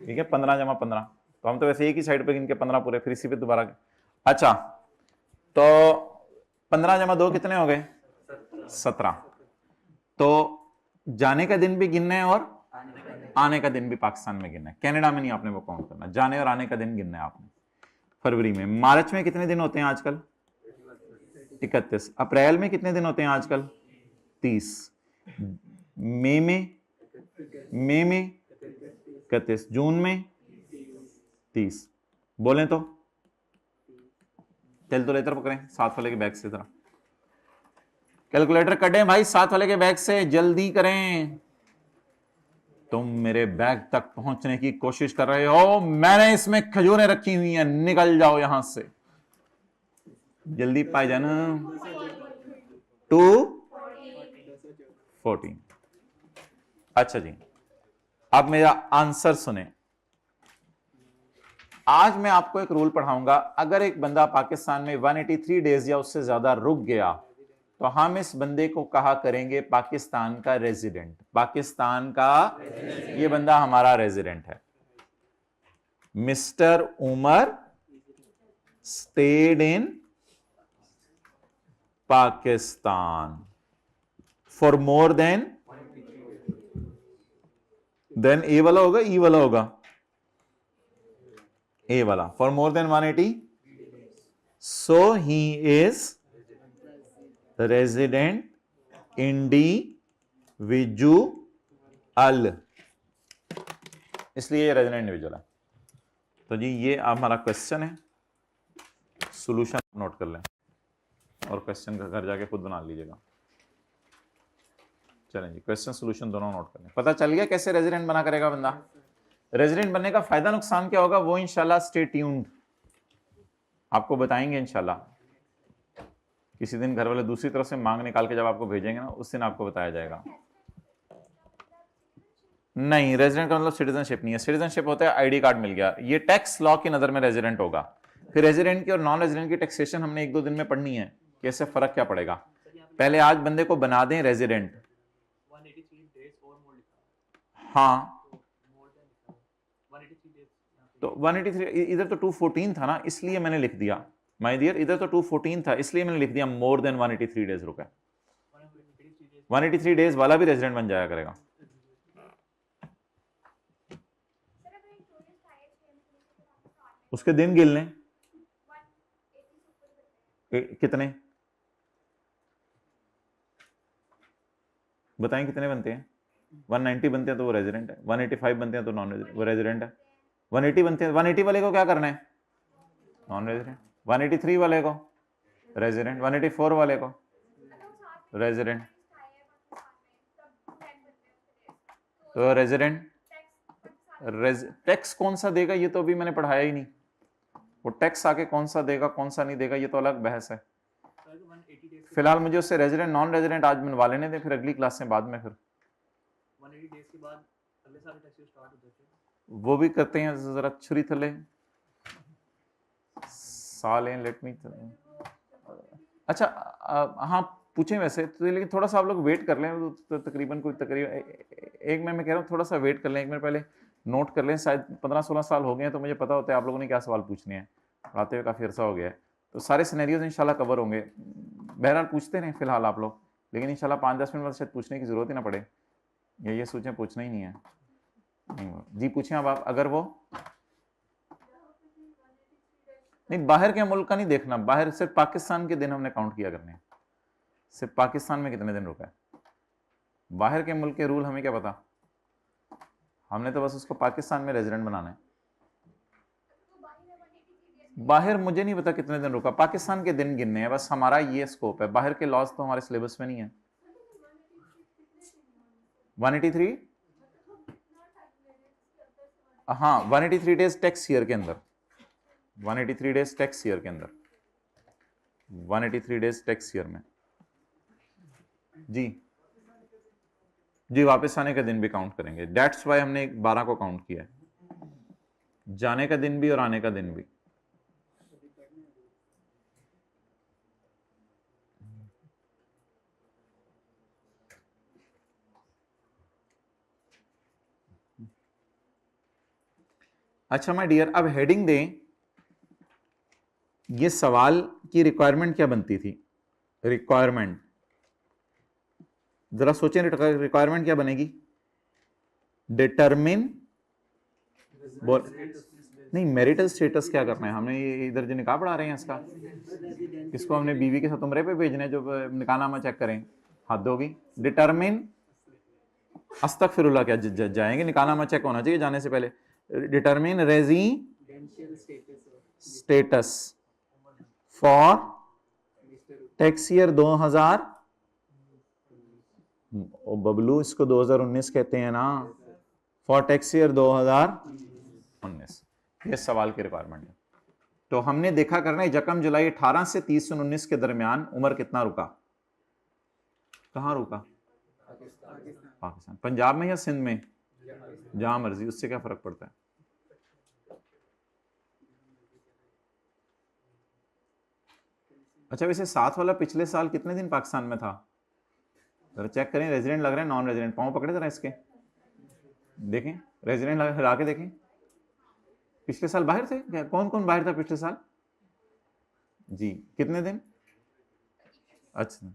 ठीक है, 15 जमा 15, तो हम तो वैसे एक ही साइड पे गिन के 15 पूरे, फिर इसी पे दोबारा। अच्छा, तो 15 जमा 2 कितने हो गए? 17। तो जाने का दिन भी गिनना है और आने का दिन भी पाकिस्तान में गिनना है। कनाडा में नहीं आपने वो काउंट करना, जाने और आने का दिन गिनना है आपने। फरवरी में, मार्च में कितने दिन होते हैं आजकल? 31। अप्रैल में कितने दिन होते हैं आजकल? 30। मई में 31। जून में 30। बोलें तो कैलकुलेटर पकड़ें, 7 वाले के बैग से, जरा कैलकुलेटर कटें भाई 7 वाले के बैग से, जल्दी करें। तुम मेरे बैग तक पहुंचने की कोशिश कर रहे हो, मैंने इसमें खजूरें रखी हुई हैं, निकल जाओ यहां से, जल्दी पाए जाना। 214। अच्छा जी, अब मेरा आंसर सुने। आज मैं आपको एक रूल पढ़ाऊंगा। अगर एक बंदा पाकिस्तान में 183 डेज या उससे ज्यादा रुक गया तो हम इस बंदे को कहा करेंगे पाकिस्तान का रेजिडेंट। पाकिस्तान का ये बंदा हमारा रेजिडेंट है। Mister Umar stayed in Pakistan for more than a वाला होगा, ई वाला होगा, ए वाला, for more than 180। So he is resident individual, इसलिए ये रेजिडेंट इंडिविजुअल है। तो जी ये हमारा क्वेश्चन है, सॉल्यूशन नोट कर लें। और क्वेश्चन का घर जाके खुद बना लीजिएगा। चलें जी, क्वेश्चन सोल्यूशन दोनों नोट कर लें। पता चल गया कैसे रेजिडेंट बना करेगा बंदा। रेजिडेंट बनने का फायदा नुकसान क्या होगा वो इंशाल्लाह स्टे ट्यून्ड, आपको बताएंगे इंशाल्लाह। किसी दिन घर वाले दूसरी तरफ से मांग निकाल के जब आपको भेजेंगे ना, उस दिन आपको बताया जाएगा। नहीं, रेजिडेंट का मतलब सिटीजनशिप नहीं है। सिटीजनशिप होता है आईडी कार्ड मिल गया, ये टैक्स लॉ की नजर में रेजिडेंट होगा। फिर रेजिडेंट की और नॉन रेजिडेंट की टैक्सेशन हमने 1-2 दिन में पढ़नी है कि इससे फर्क क्या पड़ेगा। पहले आज बंदे को बना दें रेजिडेंट। 183 days और more लिखा है। हाँ, तो more than लिखा है। 183 days यहाँ पे। तो 183 इधर तो 214 था ना, इसलिए मैंने लिख दिया माय डियर, इधर तो 214 था इसलिए मैंने लिख दिया मोर देन 183 डेज रुका। 183 डेज वाला भी रेजिडेंट बन जाया करेगा। उसके दिन गिन लें कितने, बताएं कितने बनते हैं। 190 बनते हैं तो वो रेजिडेंट है, 185 बनते हैं तो नॉन रेजिडेंट, वो रेजिडेंट है। 180 बनते हैं, 180 वाले को क्या करना है, नॉन रेजिडेंट। 183 वाले को रेजिडेंट, 184 वाले को रेजिडेंट, तो रेजिडेंट। टैक्स कौन सा देगा ये तो अभी मैंने पढ़ाया ही नहीं, वो टैक्स आके कौन सा देगा कौन सा नहीं देगा ये तो अलग बहस है। फिलहाल मुझे उससे रेजिडेंट नॉन रेजिडेंट आज बनवा लेने दें, फिर अगली क्लास में बाद में फिर 180 days के बाद अगले साल टैक्स स्टार्ट हो जाते हैं। वो भी करते हैं। जरा छुरी थले सालें लेट मी। अच्छा हाँ पूछें वैसे तो, लेकिन थोड़ा सा आप लोग वेट कर लें तो तकरीबन एक मैं कह रहा हूँ थोड़ा सा वेट कर लें, एक मिनट पहले नोट कर लें। शायद 15-16 साल हो गए हैं तो मुझे पता होता है आप लोगों ने क्या सवाल पूछने हैं, पढ़ाते हुए काफ़ी अर्सा हो गया है, तो सारे सिनेरियोज इंशाल्लाह कवर होंगे। बहरहाल पूछते रहें फिलहाल आप लोग, लेकिन इंशाल्लाह 5-10 मिनट बाद शायद पूछने की ज़रूरत ही ना पड़े, या ये सोचें पूछना ही नहीं है। जी पूछें अब आप। अगर वो नहीं, बाहर के मुल्क का नहीं देखना, बाहर सिर्फ पाकिस्तान के दिन हमने काउंट किया करने, सिर्फ पाकिस्तान में कितने दिन रुका है। बाहर के मुल्क के रूल हमें क्या पता, हमने तो बस उसको पाकिस्तान में रेजिडेंट बनाना है। बाहर मुझे नहीं पता कितने दिन रुका, पाकिस्तान के दिन गिनने हैं बस, हमारा ये स्कोप है। बाहर के लॉज तो हमारे सिलेबस में नहीं है। 183 हाँ 183 डेज टैक्स ईयर के अंदर, 183 डेज टैक्स ईयर के अंदर, 183 डेज टैक्स ईयर में। जी जी वापस आने का दिन भी काउंट करेंगे, दैट्स वाई हमने 12 को काउंट किया है, जाने का दिन भी और आने का दिन भी। अच्छा माय डियर, अब हेडिंग दें, ये सवाल की रिक्वायरमेंट क्या बनती थी। रिक्वायरमेंट जरा सोचें, रिक्वायरमेंट क्या बनेगी। डिटरमिन बोल नहीं, मैरिटल स्टेटस क्या करना है हमने, ये इधर जो निकाह पढ़ा रहे हैं इसका, इसको हमने बीवी के साथ उम्रे पे भेजना है जो निकाहनामा चेक करें, हद होगी। डिटरमिन अस्तगफिरुल्लाह क्या जाएंगे, निकाहनामा चेक होना चाहिए जाने से पहले। Determine residential status for tax year 2000, ओ बबलू इसको 2019 कहते हैं ना, फॉर टैक्स ईयर 2019, ये सवाल की रिक्वायरमेंट है। तो हमने देखा करना है यकम जुलाई 18 से 30 जून 19 के दरमियान उम्र कितना रुका, कहां रुका, पाकिस्तान, पंजाब में या सिंध में, जहां मर्जी, उससे क्या फर्क पड़ता है। अच्छा वैसे 7 वाला पिछले साल कितने दिन पाकिस्तान में था, जरा चेक करें। रेजिडेंट लग रहे हैं नॉन रेजिडेंट, पाँव पकड़े जरा इसके, देखें रेजिडेंट लगा के देखें। पिछले साल बाहर थे क्या, कौन कौन बाहर था पिछले साल जी, कितने दिन। अच्छा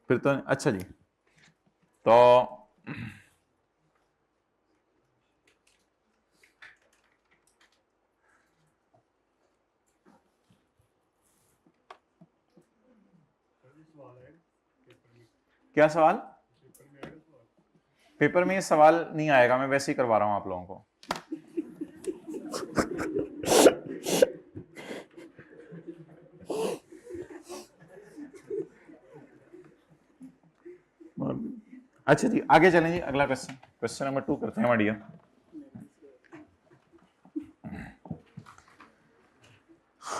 फिर तो अच्छा जी, तो क्या सवाल, पेपर में ये सवाल नहीं आएगा, मैं वैसे ही करवा रहा हूं आप लोगों को। अच्छा जी, आगे चलें जी, अगला क्वेश्चन, क्वेश्चन नंबर 2 करते हैं माडिया।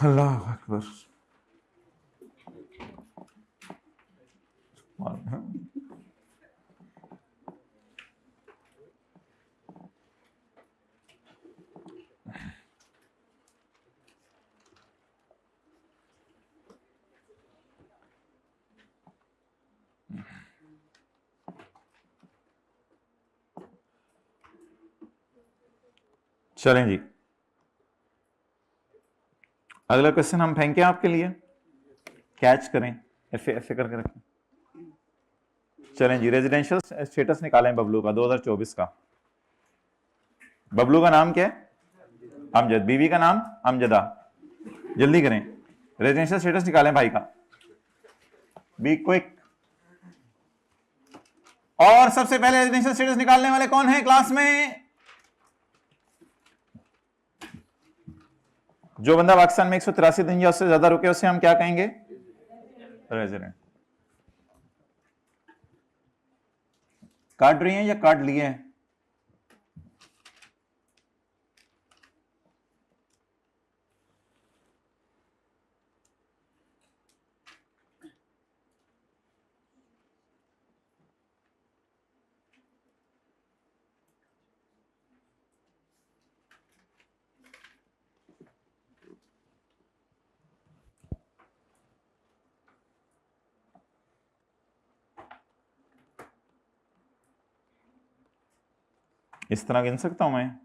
अल्लाह अकबर। चलें जी, अगला क्वेश्चन हम फेंकें आपके लिए, कैच करें, ऐसे ऐसे करके रखें। चलें जी, रेजिडेंशियल स्टेटस निकालें बबलू का 2024 का। बबलू का नाम क्या है? अमजद। बीवी का नाम अमजदा। जल्दी करें, रेजिडेंशियल स्टेटस निकालें भाई का, बी क्विक। और सबसे पहले रेजिडेंशियल स्टेटस निकालने वाले कौन है क्लास में? जो बंदा पाकिस्तान में 183 दिन या उससे ज्यादा रुके उसे हम क्या कहेंगे? रेजिडेंट। काट रही हैं या काट लिए हैं? इस तरह गिन सकता हूं मैं?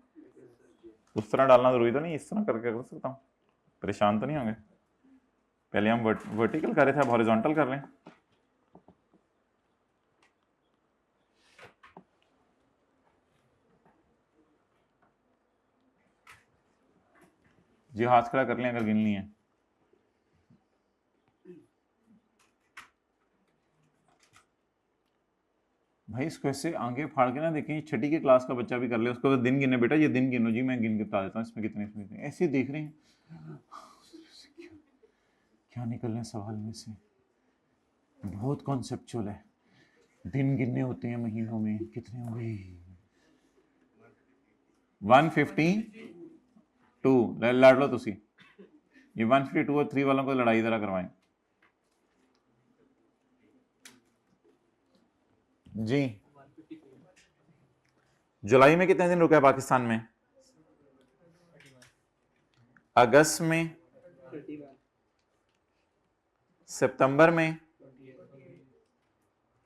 उस तरह डालना जरूरी तो नहीं, इस तरह करके कर सकता हूं? परेशान तो नहीं होंगे? पहले हम वर्टिकल कर रहे थे, अब हॉरिजॉन्टल कर लें। जी हाथ खड़ा कर लें अगर गिननी है। भाई इसको ऐसे आगे फाड़ के ना देखें, छठी की क्लास का बच्चा भी कर ले, उसको तो दिन गिने, बेटा ये दिन गिनो जी, मैं गिन के बता देता हूँ इसमें कितने, इसमें कितने। ऐसे देख रहे हैं क्या निकल रहे सवाल में से, बहुत कॉन्सेप्चुअल है। दिन गिनने होते हैं महीनों में, कितने हो गए? 152। लड़ लो तुसी, ये 152 और 3 वालों को लड़ाई जरा करवाएं जी। जुलाई में कितने दिन रुका है पाकिस्तान में? अगस्त में, सितंबर में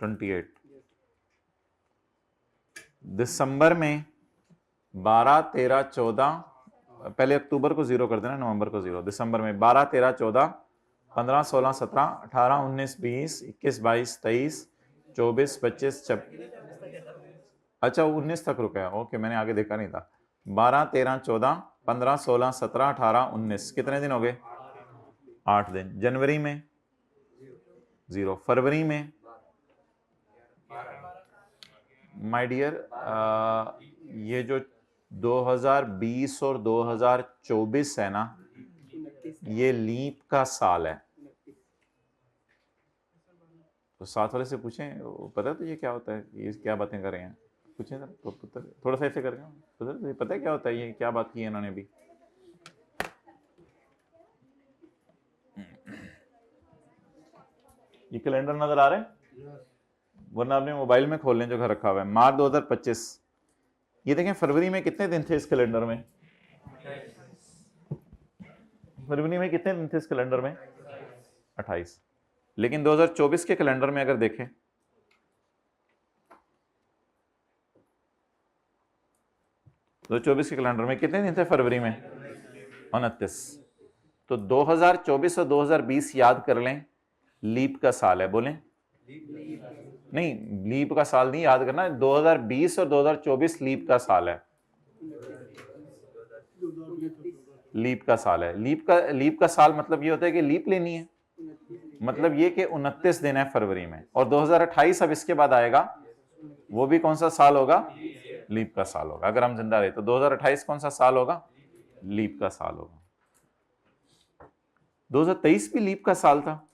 28, दिसंबर में 12, 13, 14, पहले अक्टूबर को 0 कर देना, नवंबर को 0, दिसंबर में 12, 13, 14, 15, 16, 17, 18, 19, 20, 21, 22, 23, 24, 25, 26। अच्छा 19 तक रुका है, ओके, मैंने आगे देखा नहीं था। 12, 13, 14, 15, 16, 17, 18, 19, कितने दिन हो गए? 8 दिन। जनवरी में 0, फरवरी में माय डियर ये जो 2020 और 2024 है ना, ये लीप का साल है। तो साथ वाले से पूछें, पता है तुझे क्या होता है, ये क्या बातें कर रहे हैं? पूछें जरा, तो थोड़ा सा ऐसे करके, पता है क्या होता है, ये क्या बात की है इन्होंने भी? ये कैलेंडर नजर आ रहे हैं? वरना आपने मोबाइल में खोल लें जो घर रखा हुआ है। मार्च 2025, ये देखें फरवरी में कितने दिन थे इस कैलेंडर में? फरवरी में कितने दिन थे इस कैलेंडर में? 28। लेकिन 2024 के कैलेंडर में अगर देखें, 2024 के कैलेंडर में कितने दिन थे फरवरी में? 29। तो 2024 और 2020 याद कर लें, लीप का साल है। बोलें नहीं, लीप का साल नहीं याद करना, 2020 और 2024 लीप का साल है। लीप का साल है। लीप का साल मतलब ये होता है कि लीप लेनी है, मतलब ये कि 29 दिन है फरवरी में। और 2028 अब इसके बाद आएगा, वो भी कौन सा साल होगा? लीप का साल होगा। अगर हम जिंदा रहे तो 2028 कौन सा साल होगा? लीप का साल होगा। 2023 भी लीप का साल था?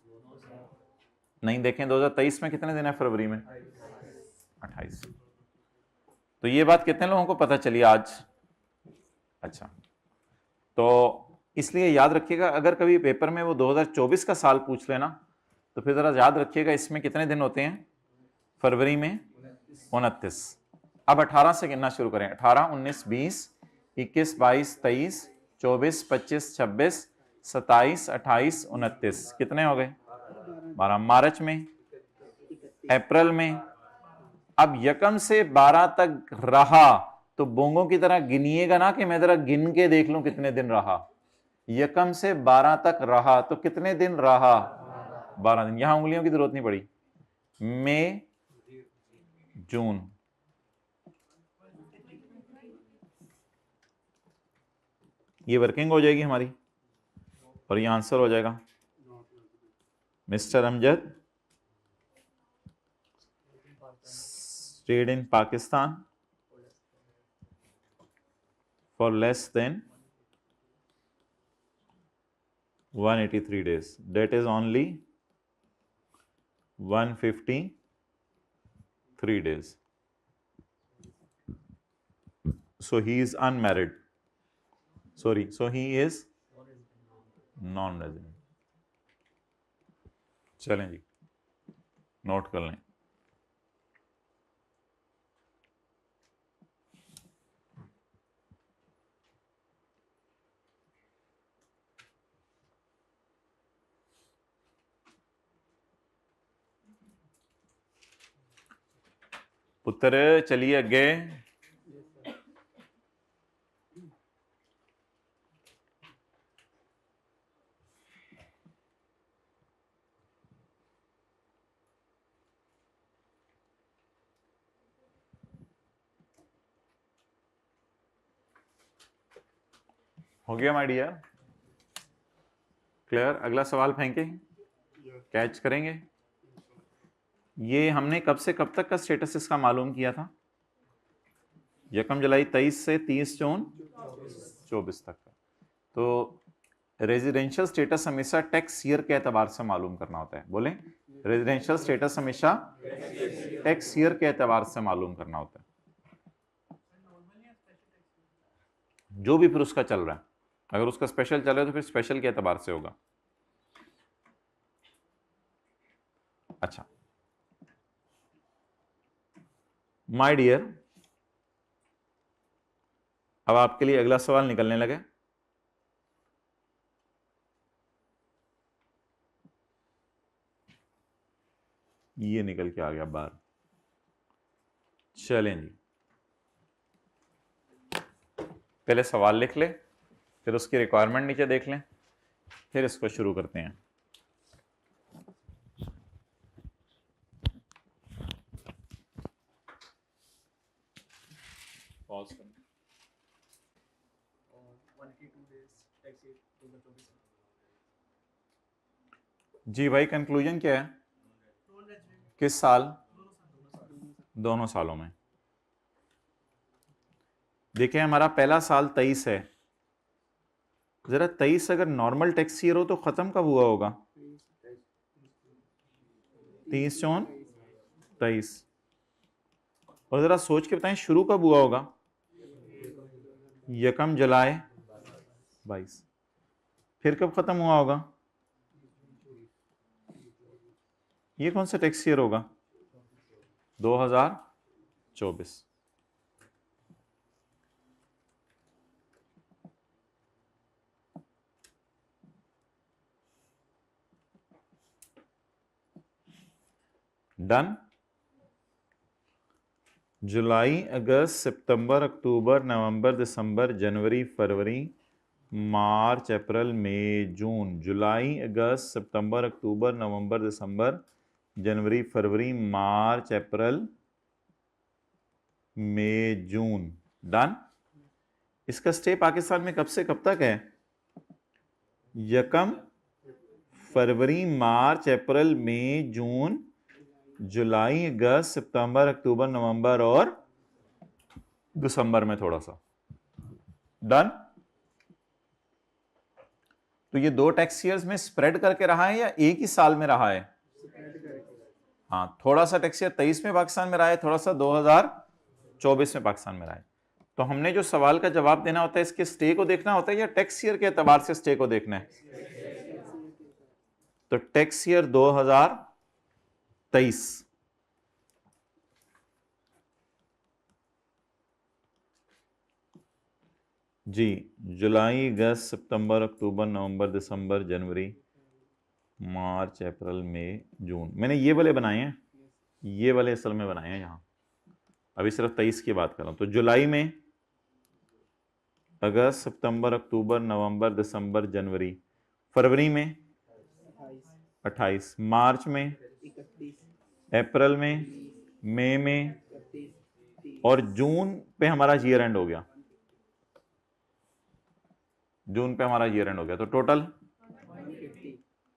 नहीं, देखें 2023 में कितने दिन है फरवरी में? 28। तो ये बात कितने लोगों को पता चली आज? अच्छा, तो इसलिए याद रखिएगा, अगर कभी पेपर में वो 2024 का साल पूछ लेना तो फिर जरा याद रखिएगा इसमें कितने दिन होते हैं? फरवरी में 29। अब 18 से गिनना शुरू करें। 18, 19, 20, 21, 22, 23, 24, 25, 26, 27, 28, 29, कितने हो गए? 12। मार्च में, अप्रैल में। अब यकम से 12 तक रहा तो बोंगों की तरह गिनिएगा ना कि मैं जरा गिन के देख लूं कितने दिन रहा। यकम से 12 तक रहा तो कितने दिन रहा? 12 दिन। यहां उंगलियों की जरूरत नहीं पड़ी। मई, जून, ये वर्किंग हो जाएगी हमारी और ये आंसर हो जाएगा। Mister Amjad stayed in Pakistan for less than 183 days. That is only 153 days. So he is unmarried. Sorry, so he is non-resident. चलें जी, नोट कर लें। पुत्र चलिए अगे। हो गया माय डियर? क्लियर? अगला सवाल फेंके, कैच करेंगे। ये हमने कब से कब तक का स्टेटस इसका मालूम किया था? 1 जुलाई 23 से 30 जून 24 तक का। तो रेजिडेंशियल स्टेटस हमेशा टैक्स ईयर के एतबार से मालूम करना होता है। बोलें, रेजिडेंशियल स्टेटस हमेशा टैक्स ईयर के एतबार से मालूम करना होता है, जो भी फिर उसका चल रहा है। अगर उसका स्पेशल चल रहा है तो फिर स्पेशल के एतबार से होगा। अच्छा माय डियर, अब आपके लिए अगला सवाल निकलने लगे। ये निकल के आ गया बाहर। चलें जी, पहले सवाल लिख ले, फिर उसकी रिक्वायरमेंट नीचे देख लें, फिर इसको शुरू करते हैं। पॉज करें। 182 days टैक्स ईयर 2024। जी भाई, कंक्लूजन क्या है? किस साल? दोनों सालों में। देखिए हमारा पहला साल 23 है। जरा 23 अगर नॉर्मल टैक्स ईयर हो तो खत्म कब हुआ होगा? 30 जून 23। और जरा सोच के बताएं शुरू कब हुआ होगा? 1 जुलाई 22। फिर कब खत्म हुआ होगा? ये कौन सा टैक्स ईयर होगा? 2024। डन। जुलाई, अगस्त, सितंबर, अक्टूबर, नवंबर, दिसंबर, जनवरी, फरवरी, मार्च, अप्रैल, मई, जून। जुलाई, अगस्त, सितंबर, अक्टूबर, नवंबर, दिसंबर, जनवरी, फरवरी, मार्च, अप्रैल, मई, जून। डन। इसका स्टे पाकिस्तान में कब से कब तक है? 1 फरवरी, मार्च, अप्रैल, मई, जून, जुलाई, अगस्त, सितंबर, अक्टूबर, नवंबर और दिसंबर में थोड़ा सा। डन। तो ये 2 टैक्स ईयर्स में स्प्रेड करके रहा है या एक ही साल में रहा है? हाँ, थोड़ा सा टैक्स ईयर 23 में पाकिस्तान में रहा है, थोड़ा सा 2024 में पाकिस्तान में रहा है। तो हमने जो सवाल का जवाब देना होता है, इसके स्टे को देखना होता है या टैक्स ईयर के एतबार से स्टे को देखना है? तो टैक्स ईयर 2023 जी, जुलाई, अगस्त, सितंबर, अक्टूबर, नवंबर, दिसंबर, जनवरी, मार्च, अप्रैल, मई, जून। मैंने ये वाले बनाए हैं, ये वाले असल में बनाए हैं यहाँ, अभी सिर्फ 23 की बात कर रहा हूं। तो जुलाई में अगस्त, सितंबर, अक्टूबर, नवंबर, दिसंबर, जनवरी, फरवरी में 28, मार्च में 31, अप्रैल में, मई में, 31, और जून पे हमारा ईयर एंड हो गया। जून पे हमारा ईयर एंड हो गया। तो टोटल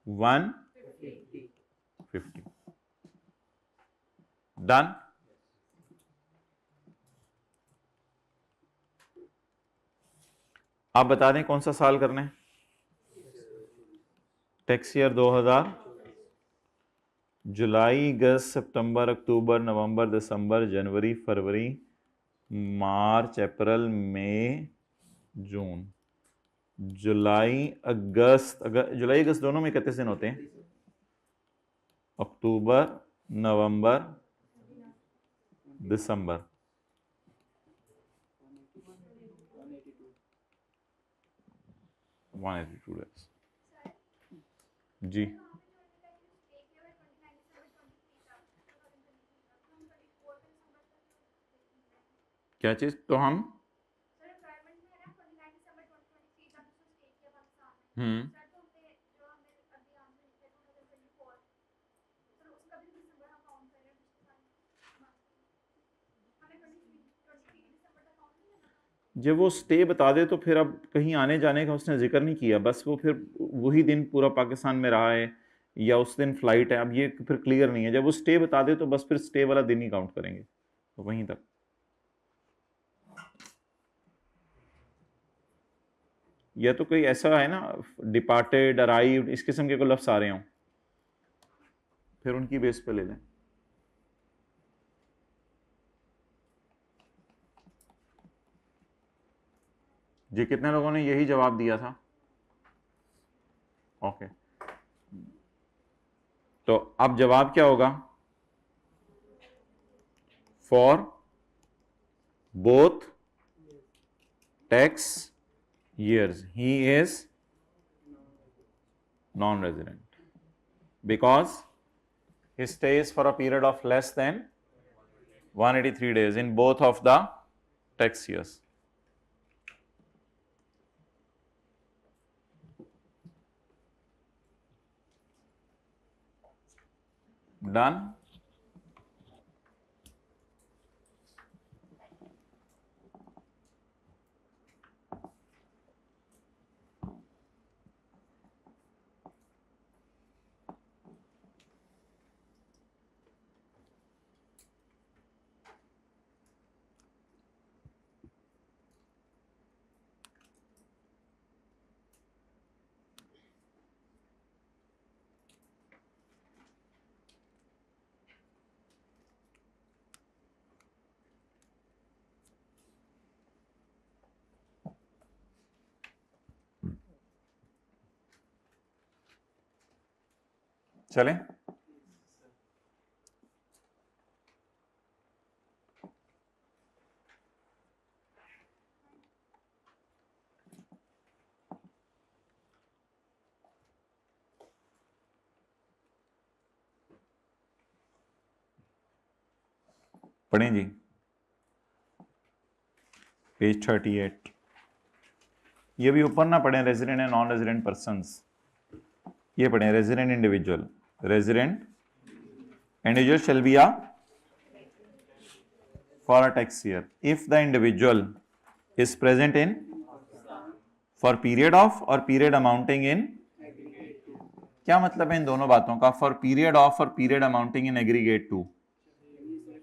150 डन। आप बता दें कौन सा साल करना है? टैक्स ईयर 2000, जुलाई, अगस्त, सितंबर, अक्टूबर, नवंबर, दिसंबर, जनवरी, फरवरी, मार्च, अप्रैल, मई, जून। जुलाई अगस्त, जुलाई अगस्त दोनों में 31 दिन होते हैं। अक्टूबर, नवंबर, दिसंबर, 182 डेज। जी, क्या चीज? तो हम जब वो स्टे बता दे तो फिर अब कहीं आने जाने का उसने जिक्र नहीं किया, बस वो फिर वही दिन पूरा पाकिस्तान में रहा है या उस दिन फ्लाइट है, अब ये फिर क्लियर नहीं है। जब वो स्टे बता दे तो बस फिर स्टे वाला दिन ही काउंट करेंगे, तो वहीं तक। या तो कोई ऐसा है ना, डिपार्टेड, अराइव्ड, इस किस्म के कोई लफ्ज आ रहे हों, फिर उनकी बेस पे ले लें। जी, कितने लोगों ने यही जवाब दिया था? ओके, तो अब जवाब क्या होगा? For both tax years he is non-resident because he stays for a period of less than 183 days in both of the tax years. Done. चलें? पढ़ें जी, पेज 38। ये भी ऊपर ना पढ़ें, resident and non resident persons. ये पढ़ें, resident individual, resident individual shall be a for a tax year if the individual is present in for period of or period amounting in। क्या मतलब है इन दोनों बातों का? फॉर पीरियड ऑफ और period amounting in aggregate to.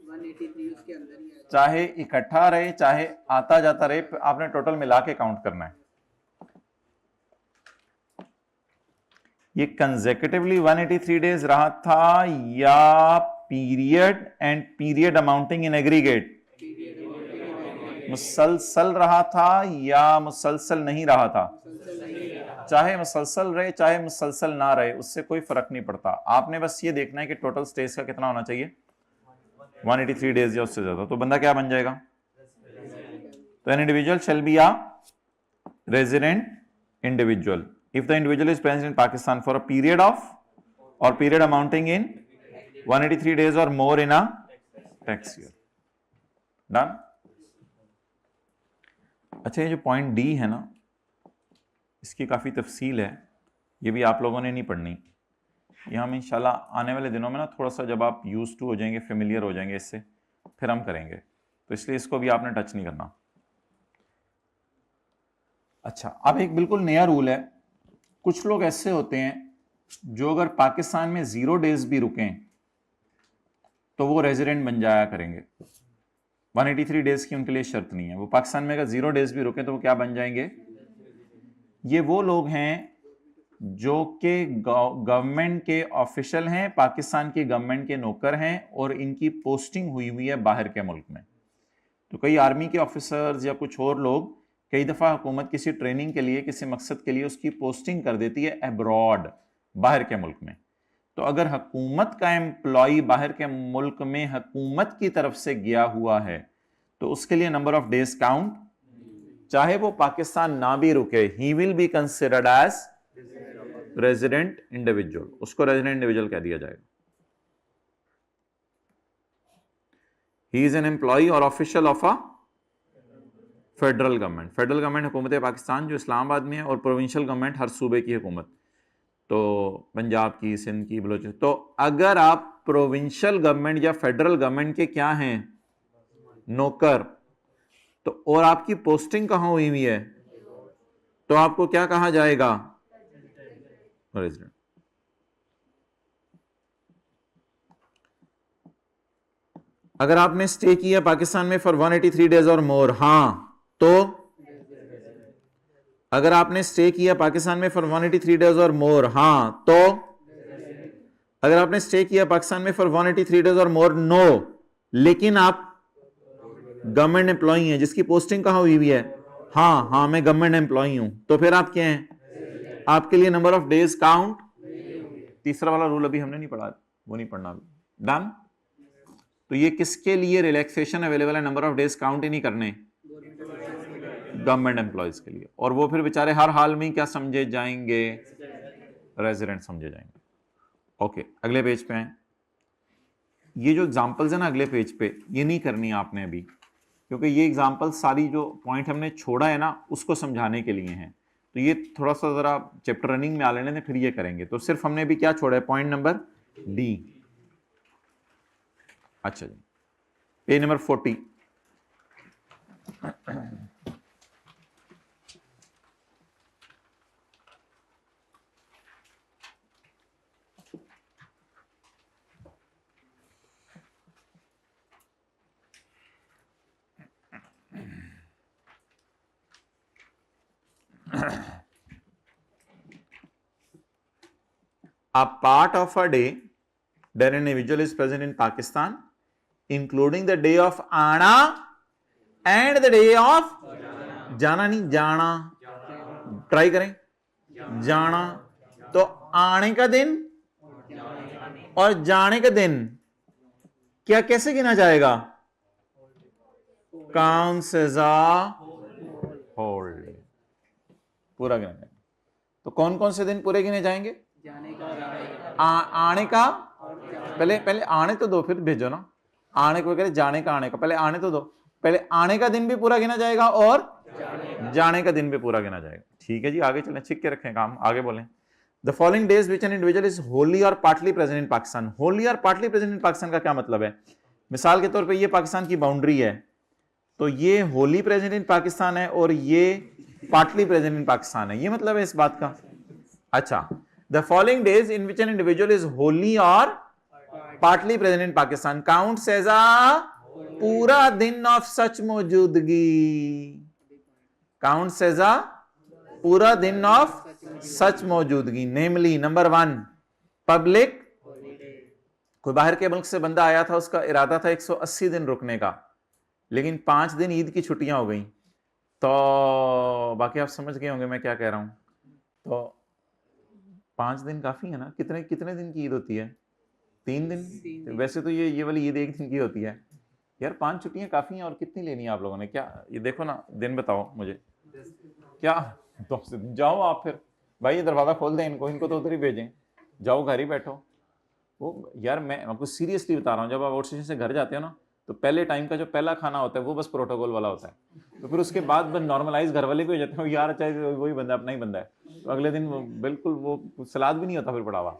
183 उसके अंदर ही आएगा। चाहे इकट्ठा रहे चाहे आता जाता रहे, आपने टोटल मिला के काउंट करना है। ये कंसेक्यूटिवली 183 डेज रहा था या period and period amounting in aggregate, मुसलसल रहा था या मुसलसल नहीं रहा था? चाहे मुसलसल रहे चाहे मुसलसल ना रहे, उससे कोई फर्क नहीं पड़ता। आपने बस ये देखना है कि टोटल स्टेज का कितना होना चाहिए, 183 डेज या उससे ज्यादा। तो बंदा क्या बन जाएगा? तो an individual shall be a resident individual if the individual is present in Pakistan for a period of और पीरियड अमाउंटिंग इन 183 डेज और मोर इन अ टैक्स ईयर। डन। अच्छा, ये जो पॉइंट डी है ना, इसकी काफ़ी तफसील है, ये भी आप लोगों ने नहीं पढ़नी। ये हम इंशाल्लाह आने वाले दिनों में ना थोड़ा सा जब आप यूज टू हो जाएंगे, फेमिलियर हो जाएंगे इससे, फिर हम करेंगे, तो इसलिए इसको भी आपने टच नहीं करना। अच्छा, अब एक बिल्कुल नया रूल है। कुछ लोग ऐसे होते हैं जो अगर पाकिस्तान में 0 डेज भी रुकें तो वो रेजिडेंट बन जाया करेंगे। 183 डेज की उनके लिए शर्त नहीं है। वो पाकिस्तान में अगर 0 डेज भी रुके तो वो क्या बन जाएंगे? ये वो लोग हैं जो कि गवर्नमेंट के ऑफिशियल हैं, पाकिस्तान की गवर्नमेंट के नौकर हैं और इनकी पोस्टिंग हुई हुई है बाहर के मुल्क में। तो कई आर्मी के ऑफिसर्स या कुछ और लोग, कई दफ़ा हुकूमत किसी ट्रेनिंग के लिए, किसी मकसद के लिए उसकी पोस्टिंग कर देती है अब्रॉड, बाहर के मुल्क में। तो अगर हुकूमत का एम्प्लॉय बाहर के मुल्क में हुकूमत की तरफ से गया हुआ है तो उसके लिए नंबर ऑफ डेज काउंट, चाहे वो पाकिस्तान ना भी रुके, he will be considered as resident individual. उसको रेजिडेंट इंडिविजुअल कह दिया जाएगा। ही इज एन एम्प्लॉय और official of a federal government. Federal government हुकूमत पाकिस्तान जो इस्लामाबाद में है, और प्रोविंशियल गवर्नमेंट हर सूबे की हुकूमत, तो पंजाब की, सिंध की, बलोचिस्तान। तो अगर आप प्रोविंशियल गवर्नमेंट या फेडरल गवर्नमेंट के क्या हैं, नौकर, तो और आपकी पोस्टिंग कहां हुई हुई है, तो आपको क्या कहा जाएगा? रेजिडेंट। अगर आपने स्टे किया पाकिस्तान में फॉर 183 डेज और मोर, हां, तो अगर आपने स्टे किया पाकिस्तान में फॉर 183 डेज और मोर, हां, तो अगर आपने स्टे किया पाकिस्तान में फॉर 183 डेज और मोर, नो, लेकिन आप गवर्नमेंट एम्प्लॉई हैं जिसकी पोस्टिंग कहां हुई हुई है, हाँ, मैं गवर्नमेंट एम्प्लॉई हूं, तो फिर आप क्या हैं? आपके लिए नंबर ऑफ डेज काउंट। तीसरा वाला रूल अभी हमने नहीं पढ़ा, वो नहीं पढ़ना अभी। डन। तो ये किसके लिए रिलैक्सेशन अवेलेबल है? नंबर ऑफ डेज काउंट ही नहीं करने, गवर्नमेंट एम्प्लॉयज के लिए। और वो फिर बेचारे हर हाल में क्या समझे जाएंगे? रेजिडेंट समझे जाएंगे। ओके, अगले पेज पे हैं। ये जो एग्जांपल्स है ना अगले पेज पे, ये नहीं करनी आपने अभी, क्योंकि ये एग्जांपल सारी जो पॉइंट हमने छोड़ा है ना उसको समझाने के लिए हैं। तो ये थोड़ा सा जरा चैप्टर रनिंग में आ लेने दें, फिर ये करेंगे। तो सिर्फ हमने अभी क्या छोड़ा है? Point number D. अच्छा जी, page number 40। A part of a day that an individual is present in Pakistan, including the day of आना and the day of जाना, नहीं जाना, ट्राई करें, जाना। तो आने का दिन और जाने का दिन क्या कैसे गिना जाएगा? Counts as a whole day, पूरा गिना जाएगा। तो कौन कौन से दिन पूरे गिने जाएंगे? आने का, पहले आने तो दो, फिर भेजो ना। आने को कह जाने का, आने का, पहले आने तो दो। पहले आने का दिन भी पूरा गिना जाएगा और जाने का दिन भी पूरा गिना जाएगा। ठीक है जी, आगे चलें, छिक के रखें काम, आगे बोलें। The following days which an individual is wholly or partly present in Pakistan. Wholly or partly present in Pakistan का क्या मतलब है? मिसाल के तौर पे ये पाकिस्तान की बाउंड्री है, तो ये होली प्रेजेंट इन पाकिस्तान है और ये पार्टली प्रेजेंट इन पाकिस्तान है, ये मतलब है इस बात का। अच्छा, the following days in which an individual is wholly or partly present in Pakistan counts as a पूरा दिन ऑफ सच मौजूदगी। काउंट्स एज अ पूरा दिन ऑफ सच मौजूदगी। नेमली, नंबर 1 पब्लिक कोई बाहर के मुल्क से बंदा आया था, उसका इरादा था 180 दिन रुकने का, लेकिन 5 दिन ईद की छुट्टियां हो गई। तो बाकी आप समझ गए होंगे मैं क्या कह रहा हूं। तो 5 दिन काफी है ना? कितने कितने दिन की ईद होती है? 3 दिन। तो वैसे तो ये वाली ईद 1 दिन की होती है यार। 5 छुट्टियां काफी हैं, और कितनी लेनी है आप लोगों ने? क्या ये देखो ना, दिन बताओ मुझे क्या। 10 दिन जाओ आप फिर भाई, ये दरवाजा खोल दें इनको, इनको तो उधर ही भेजें, जाओ घर ही बैठो। वो यार मैं आपको सीरियसली बता रहा हूँ, जब आप आउटस्टेशन से घर जाते हो ना, तो पहले टाइम का जो पहला खाना होता है वो बस प्रोटोकॉल वाला होता है। तो फिर उसके बाद बस नॉर्मलाइज घर वाले भी हो जाते हैं यार, चाहे वही बंदा अपना ही बंदा है। तो अगले दिन बिल्कुल वो सलाद भी नहीं होता फिर पड़ा हुआ,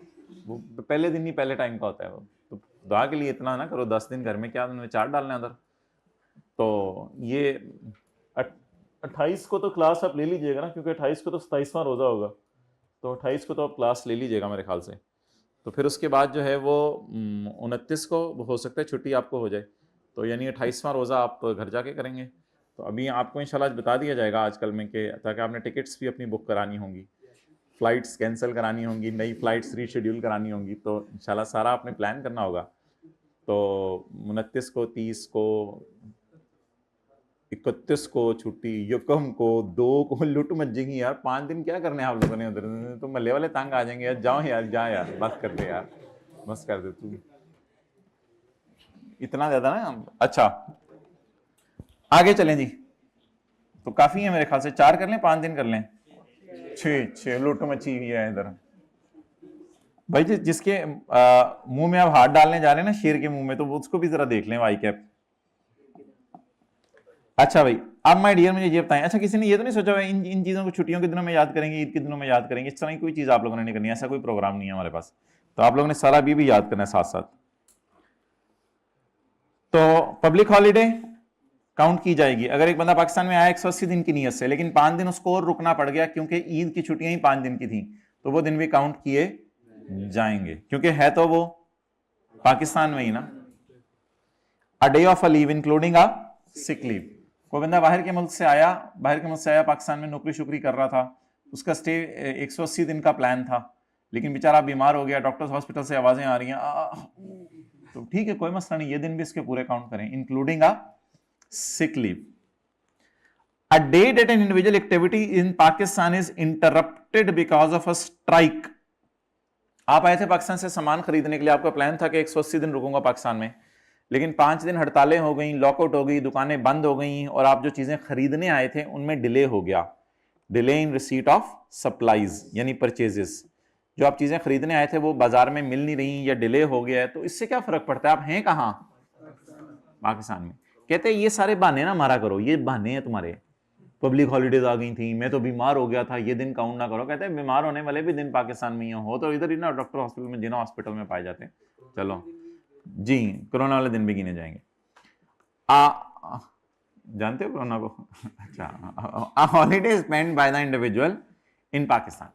वो पहले दिन ही पहले टाइम का होता है वो। तो दुआ के लिए इतना ना करो, 10 दिन घर में क्या उन्होंने 4 डालने अंदर। तो ये 28 को तो क्लास आप ले लीजिएगा ना, क्योंकि 28 को तो 27वां रोज़ा होगा। तो 28 को तो आप क्लास ले लीजिएगा मेरे ख्याल से। तो फिर उसके बाद जो है वो 29 को हो सकता है छुट्टी आपको हो जाए, तो यानी 28वां रोज़ा आप घर जाके करेंगे। तो अभी आपको इंशाल्लाह बता दिया जाएगा आजकल में कि ताकि आपने टिकट्स भी अपनी बुक करानी होंगी, फ़्लाइट्स कैंसिल करानी होंगी, नई फ़्लाइट्स रीशेड्यूल करानी होंगी, तो इंशाल्लाह सारा आपने प्लान करना होगा। तो 29 को, 30 को, 31 को छुट्टी, यकम को, 2 को लुट मचेगी यार। 5 दिन क्या करने हैं आप लोगों ने उधर? तो मल्ले वाले तंग आ जाएंगे यार। जाओ यार, जा यार, बस कर दे यार, बस कर दे तू, इतना ज्यादा ना। अच्छा आगे चलें जी। तो काफी है मेरे ख्याल से, 4 कर लें, 5 दिन कर लें, 6 लुट मची हुई है इधर भाई। जिसके मुंह में आप हाथ डालने जा रहे हैं ना, शेर के मुंह में, तो उसको भी जरा देख लें वाई कैप। अच्छा भाई, अब माय डियर मुझे ये बताएं, अच्छा किसी ने ये तो नहीं सोचा हुआ इन चीज़ों को छुट्टियों के दिनों में याद करेंगे, ईद के दिनों में याद करेंगे? इस तरह की कोई चीज़ आप लोगों ने नहीं करनी, ऐसा कोई प्रोग्राम नहीं है हमारे पास। तो आप लोगों ने सारा भी याद करना है साथ साथ। तो पब्लिक हॉलीडे काउंट की जाएगी। अगर एक बंदा पाकिस्तान में आया 180 दिन की नीयत से, लेकिन 5 दिन उसको और रुकना पड़ गया क्योंकि ईद की छुट्टियां ही 5 दिन की थी, तो वो दिन भी काउंट किए जाएंगे, क्योंकि है तो वो पाकिस्तान में ही ना। A day of a leave including a sick leave. कोई बंदा बाहर के मुल्क से आया, पाकिस्तान में नौकरी शुक्री कर रहा था, उसका स्टे 180 दिन का प्लान था, लेकिन बेचारा बीमार हो गया, डॉक्टर्स हॉस्पिटल से आवाजें आ रही हैं, तो ठीक है कोई मसला नहीं, ये दिन भी इसके पूरे काउंट करें, including a sick leave. A day that an individual activity in Pakistan is interrupted because of a strike. आप आए थे पाकिस्तान से सामान खरीदने के लिए, आपका प्लान था कि 180 दिन रुकूंगा पाकिस्तान में, लेकिन 5 दिन हड़तालें हो गई, लॉकआउट हो गई, दुकानें बंद हो गई, और आप जो चीजें खरीदने आए थे उनमें डिले हो गया। Delay in receipt of supplies यानी परचेजेस। जो आप चीजें खरीदने आए थे वो बाजार में मिल नहीं रही या डिले हो गया है, तो इससे क्या फर्क पड़ता है? आप हैं कहां? पाकिस्तान में। कहते हैं ये सारे बहाने ना मारा करो, ये बहाने हैं तुम्हारे। पब्लिक हॉलीडेज आ गई थी, मैं तो बीमार हो गया था, ये दिन काउंट ना करो। कहते हैं बीमार होने वाले भी दिन पाकिस्तान में ही हो तो इधर ही ना, डॉक्टर हॉस्पिटल में, जिना हॉस्पिटल में पाए जाते हैं। चलो जी, कोरोना वाले दिन भी गिने जाएंगे। जानते हो कोरोना को? अच्छा, holiday spend by the individual in Pakistan.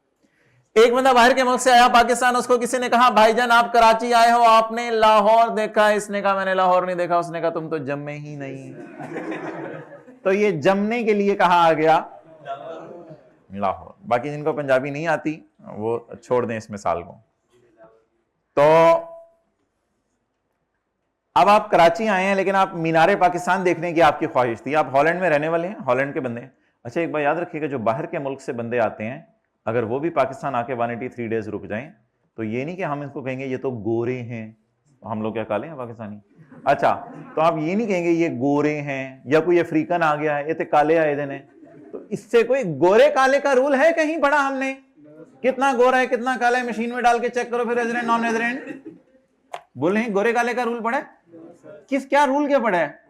एक बंदा बाहर के मुल्क से आया पाकिस्तान, उसको किसी ने कहा भाईजान आप कराची आए हो, आपने लाहौर देखा? इसने कहा मैंने लाहौर नहीं देखा। उसने कहा तुम तो जम्मे ही नहीं। तो ये जमने के लिए कहा आ गया लाहौर। बाकी जिनको पंजाबी नहीं आती वो छोड़ दें इस मिसाल को। तो अब आप कराची आए हैं, लेकिन आप मीनारे पाकिस्तान देखने की आपकी ख्वाहिश थी। आप हॉलैंड में रहने वाले हैं, हॉलैंड के बंदे। अच्छा एक बार याद रखिएगा, जो बाहर के मुल्क से बंदे आते हैं, अगर वो भी पाकिस्तान आके 183 डेज रुक जाएं, तो ये नहीं कि हम इसको कहेंगे ये तो गोरे हैं, हम लोग क्या काले हैं पाकिस्तानी। अच्छा, तो आप ये नहीं कहेंगे ये गोरे हैं, या कोई अफ्रीकन आ गया है ये तो काले आए दिन है। तो इससे कोई गोरे काले का रूल है कहीं पढ़ा हमने? कितना गोरा है कितना काला है मशीन में डाल के चेक करो, फिर रेजिडेंट नॉन रेजिडेंट बोले हैं। गोरे काले का रूल पड़ा है? किस क्या रूल क्या पड़ा है?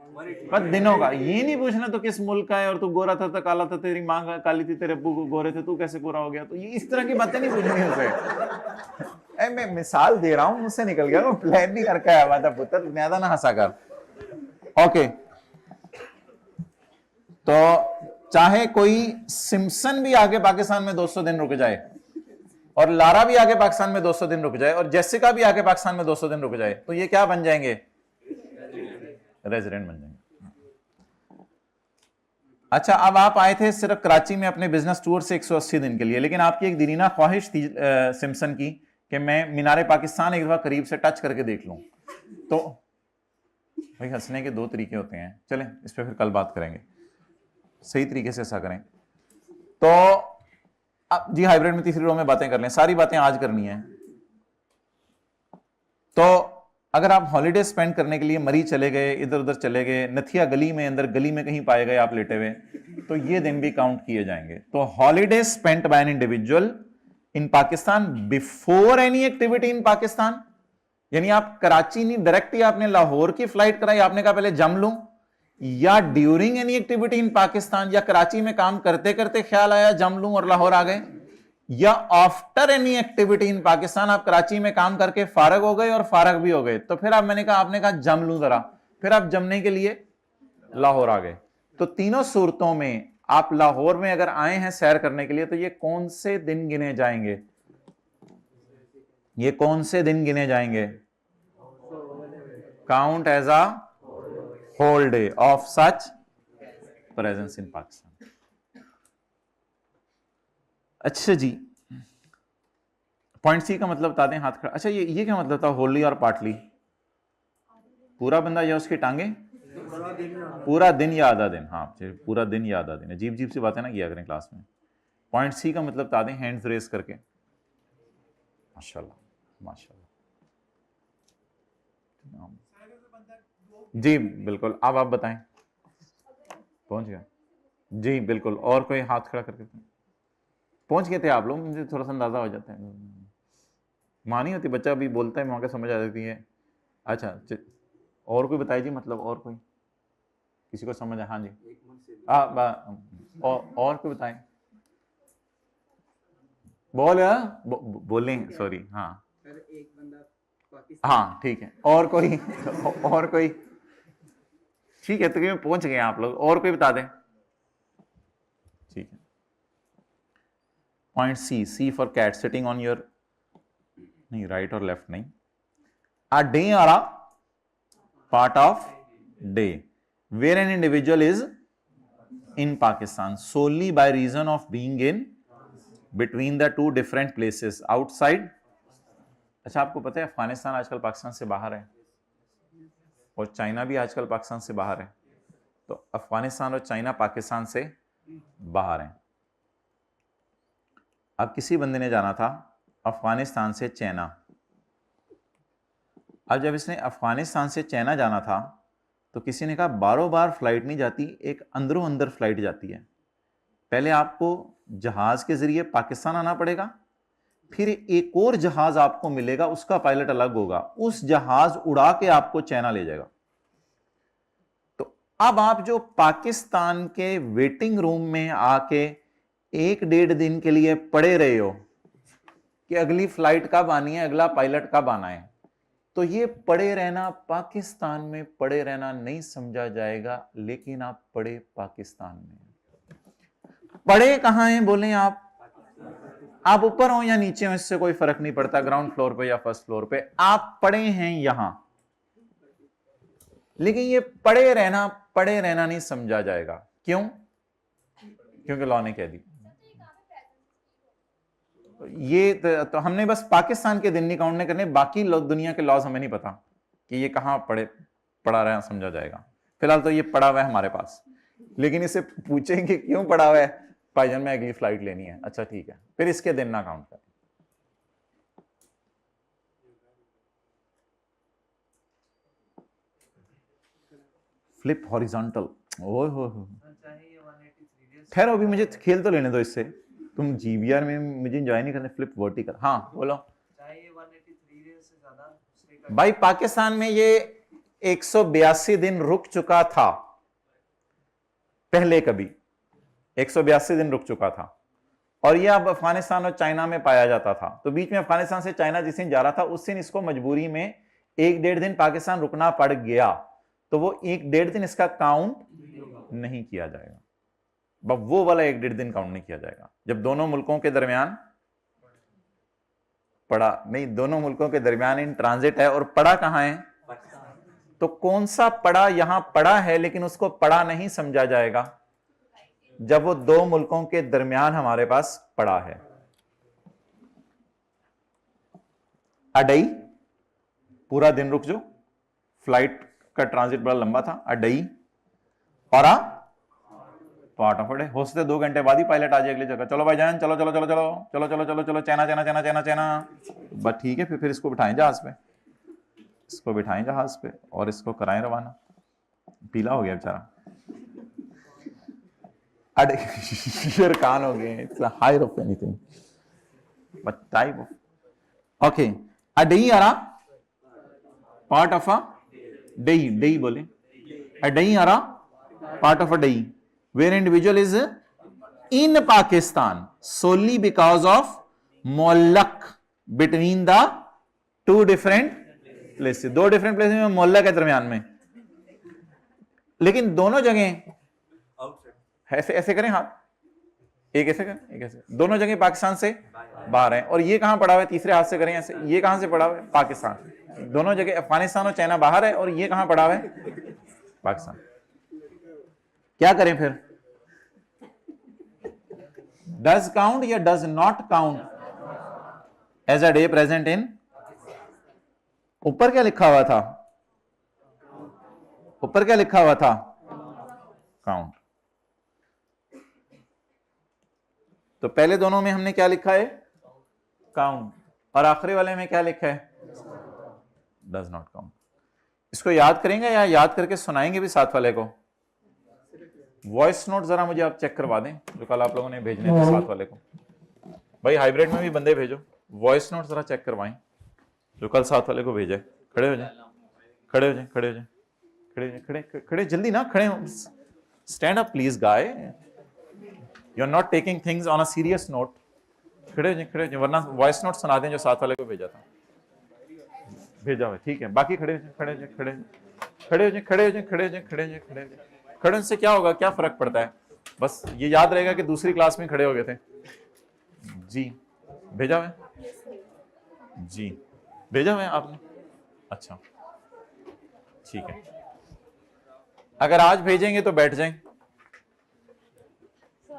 बस दिनों का। ये नहीं पूछना तो किस मुल्क का है, और तू गोरा था तो काला था, तेरी माँ काली थी, तेरे अब्बू गोरे थे, तू कैसे गोरा हो गया? तो ये इस तरह की बातें नहीं पूछनी उसे। मैं मिसाल दे रहा हूं, मुझसे निकल गया, वो प्लान नहीं करके आया हुआ था पुत्र, ज्यादा ना हंसा कर। ओके, तो चाहे कोई सिम्पसन भी आगे पाकिस्तान में 200 दिन रुक जाए, और लारा भी आगे पाकिस्तान में 200 दिन रुक जाए, और जेसिका भी आगे पाकिस्तान में 200 दिन रुक जाए, तो ये क्या बन जाएंगे? रेजिडेंट बन जाएंगे। अच्छा, अब आप आए थे सिर्फ कराची में अपने बिजनेस टूर से 180 दिन के लिए, लेकिन आपकी एक दिनीना ख्वाहिश थी सिम्पसन की कि कि मैं मीनारे पाकिस्तान एक दफा करीब से टच करके देख लूं, तो भाई हंसने के दो तरीके होते हैं। चलें इस पर फिर कल बात करेंगे, सही तरीके से ऐसा करें। तो अब जी हाइब्रिड में तीसरी रो में बातें कर लें, सारी बातें आज करनी है। तो अगर आप हॉलीडे स्पेंड करने के लिए मरी चले गए, इधर उधर चले गए, नथिया गली में, अंदर गली में कहीं पाए गए आप लेटे हुए, तो ये दिन भी काउंट किए जाएंगे। तो holiday spent by an individual in Pakistan before any activity in Pakistan, यानी आप कराची नहीं डायरेक्ट ही आपने लाहौर की फ्लाइट कराई, आपने कहा पहले जम लूं, या during any activity in Pakistan, या कराची में काम करते करते ख्याल आया जम लूं और लाहौर आ गए, या after any activity in Pakistan, आप कराची में काम करके फारग हो गए और फारग भी हो गए, तो फिर आप आपने कहा जम लूं जरा, फिर आप जमने के लिए लाहौर आ गए। तो तीनों सूरतों में आप लाहौर में अगर आए हैं सैर करने के लिए, तो ये कौन से दिन गिने जाएंगे? ये कौन से दिन गिने जाएंगे? Count as a whole day of such presence in Pakistan. अच्छा जी, पॉइंट सी का मतलब बता दें, हाथ खड़ा। अच्छा ये क्या मतलब था होली और पार्टली? पूरा बंदा या उसकी टांगे? पूरा दिन या आधा दिन? हाँ पूरा दिन या आधा दिन। अजीब अजीब सी बातें ना किया करें क्लास में। पॉइंट सी का मतलब बता दें हैंड्स रेस करके। माशाल्लाह माशाल्लाह जी बिल्कुल। अब आप बताएं, पहुंच गया जी बिल्कुल। और कोई हाथ खड़ा करके? पहुंच गए थे आप लोग, मुझे थोड़ा सा अंदाजा हो जाता है। माँ नहीं होती, बच्चा भी बोलता है, मौके समझ आ जाती है। अच्छा और कोई बताइए जी, मतलब और कोई किसी को समझ है? हाँ जी और कोई बताएं। बोलें सॉरी। हाँ एक बंदा हाँ ठीक है। और कोई और कोई? ठीक है तकरीबन पहुंच गए आप लोग। और कोई बता दें? ठीक है। Point C, C for cat, sitting on your, नहीं राइट और लेफ्ट नहीं, अ डे और a part of day where an individual is in Pakistan solely by reason of being in between the two different places outside। अच्छा आपको पता है अफगानिस्तान आजकल पाकिस्तान से बाहर है और चाइना भी आजकल पाकिस्तान से बाहर है। तो अफगानिस्तान और चाइना पाकिस्तान से बाहर हैं। अब किसी बंदे ने जाना था अफगानिस्तान से चाइना। अब जब इसने अफगानिस्तान से चाइना जाना था तो किसी ने कहा बारों बार फ्लाइट नहीं जाती, एक अंदरों अंदर फ्लाइट जाती है। पहले आपको जहाज के जरिए पाकिस्तान आना पड़ेगा, फिर एक और जहाज आपको मिलेगा, उसका पायलट अलग होगा, उस जहाज उड़ा के आपको चाइना ले जाएगा। तो अब आप जो पाकिस्तान के वेटिंग रूम में आके 1-1.5 दिन के लिए पड़े रहे हो कि अगली फ्लाइट कब आनी है, अगला पायलट कब आना है, तो ये पड़े रहना पाकिस्तान में पड़े रहना नहीं समझा जाएगा, लेकिन आप पड़े पाकिस्तान में। पड़े कहां हैं बोलें आप ऊपर हो या नीचे हो इससे कोई फर्क नहीं पड़ता, ग्राउंड फ्लोर पे या फर्स्ट फ्लोर पे, आप पड़े हैं यहां। लेकिन ये पड़े रहना नहीं समझा जाएगा। क्यों? क्योंकि लॉ ने कह दी। ये तो हमने बस पाकिस्तान के दिन नहीं काउंट नहीं करने, बाकी दुनिया के लॉज हमें नहीं पता कि ये कहां पड़ा रहना समझा जाएगा। फिलहाल तो ये पड़ा हुआ है हमारे पास, लेकिन इसे पूछेंगे क्यों पड़ा हुआ है, भाईजान में अगली फ्लाइट लेनी है। अच्छा ठीक है, फिर इसके दिन ना काउंट करें। फ्लिप हॉरिजॉन्टल, ओह हो ठहरो अभी मुझे खेल तो लेने दो इससे। तुम जीबीआर में मुझे एंजॉय नहीं करने। फ्लिप वर्टिकल, हाँ बोलो भाई। पाकिस्तान में ये 182 दिन रुक चुका था पहले, कभी 182 दिन रुक चुका था, और ये अब अफगानिस्तान और चाइना में पाया जाता था। तो बीच में अफगानिस्तान से चाइना जिस दिन जा रहा था उस दिन इसको मजबूरी में 1-1.5 दिन पाकिस्तान रुकना पड़ गया, तो वो 1-1.5 दिन इसका काउंट नहीं किया जाएगा। वो वाला 1-1.5 दिन काउंट नहीं किया जाएगा जब दोनों मुल्कों के दरमियान पड़ा नहीं, दोनों मुल्कों के दरमियान इन ट्रांजिट है। और पड़ा कहां है? तो कौन सा पड़ा? यहां पड़ा है लेकिन उसको पड़ा नहीं समझा जाएगा जब वो दो मुल्कों के दरमियान हमारे पास पड़ा है। अडई, पूरा दिन रुक जाओ, फ्लाइट का ट्रांजिट बड़ा लंबा था, अडई। और पार्ट ऑफ डे, हो सकते 2 घंटे बाद ही पायलट आ जाए अगली जगह, चलो भाईजान चलो चलो चलो चलो चलो चलो चलो चलो, China China China China China, बस ठीक है, फिर इसको बिठाएं जहाज पे, इसको बिठाएं जहाज पे और इसको कराएं रवाना। पीला हो गया बेचारा, अरे कान हो गए, it's a hire of anything but type of. Okay, a day or a part of a day, day बोले, a day or a part of a day where individual is in Pakistan solely because of मोल्लक between the 2 different places, 2 different places में मोल्लक है दरमियान में, लेकिन दोनों जगह ऐसे ऐसे करें हाथ, एक ऐसे करें एक ऐसे, दोनों जगह पाकिस्तान से बाहर है। और ये कहां पड़ा हुआ है, तीसरे हाथ से करें ऐसे, ये कहां से पड़ा हुआ है, पाकिस्तान। दोनों जगह अफगानिस्तान और चाइना बाहर है और ये कहां पड़ा हुआ है, पाकिस्तान। क्या करें फिर, डज काउंट या does not count as a day present in, ऊपर क्या लिखा हुआ था, ऊपर क्या लिखा हुआ था, काउंट। तो पहले दोनों में हमने क्या लिखा है, काउंट, और आखिरी वाले में क्या लिखा है, डज नॉट काउंट। इसको याद करेंगे या याद करके सुनाएंगे भी साथ वाले को। वॉइस नोट जरा मुझे आप चेक करवा दें जो कल आप लोगों ने भेजने थे साथ वाले को। भाई हाइब्रिड में भी बंदे भेजो, वॉइस नोट जरा चेक करवाएं जो कल साथ वाले को भेजे। खड़े हो जाए, खड़े हो जाए, खड़े हो जाए, खड़े हो जाए, खड़े खड़े जल्दी ना खड़े हो, stand up please guy, you are not taking things on a serious note. खड़े हो जाए, खड़े हो जाए, वरना वॉइस नोट सुना दें जो साथ वाले को भेजा था, भेजा हुआ, ठीक है। बाकी खड़े हो जाए, खड़े हो जाए, खड़े खड़े हो जाए, खड़े हो जाए, खड़े हो जाए, खड़े हो जाए, खड़े हो जाए। खड़े से क्या होगा, क्या फर्क पड़ता है, बस ये याद रहेगा कि दूसरी क्लास में खड़े हो गए थे। जी भेजा हुआ है, जी भेजा हुआ है आपने, अच्छा ठीक है। अगर आज भेजेंगे तो बैठ जाएं,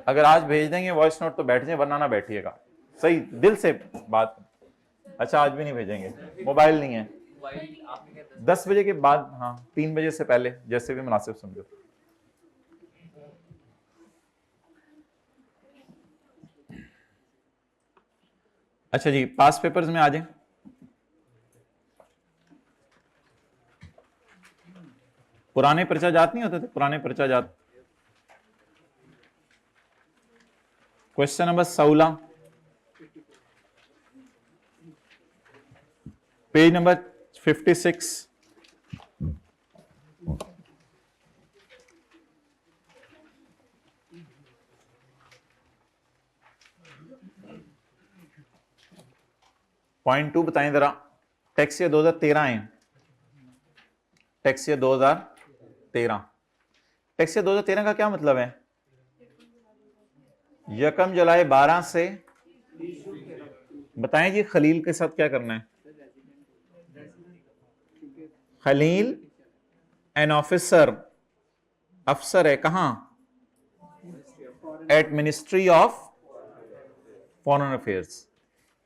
अगर आज भेज देंगे वॉइस नोट तो बैठ जाए, वरना ना बैठिएगा, सही दिल से बात। अच्छा आज भी नहीं भेजेंगे, मोबाइल नहीं है, 10 बजे के बाद, हाँ 3 बजे से पहले, जैसे भी मुनासिब समझो। अच्छा जी, पास पेपर्स में आ जाए। पुराने पर्चा जात नहीं होते थे, पुराने पर्चा जात, question number 16, page number 56। Point 2 बताएं जरा, टैक्स ईयर 2013 है, टैक्स ईयर 2013, टैक्स ईयर 2013 का क्या मतलब है, 1 जुलाई 12 से, बताएं जी खलील के साथ क्या करना है। खलील एन ऑफिसर, अफसर है कहां, at ministry of foreign affairs.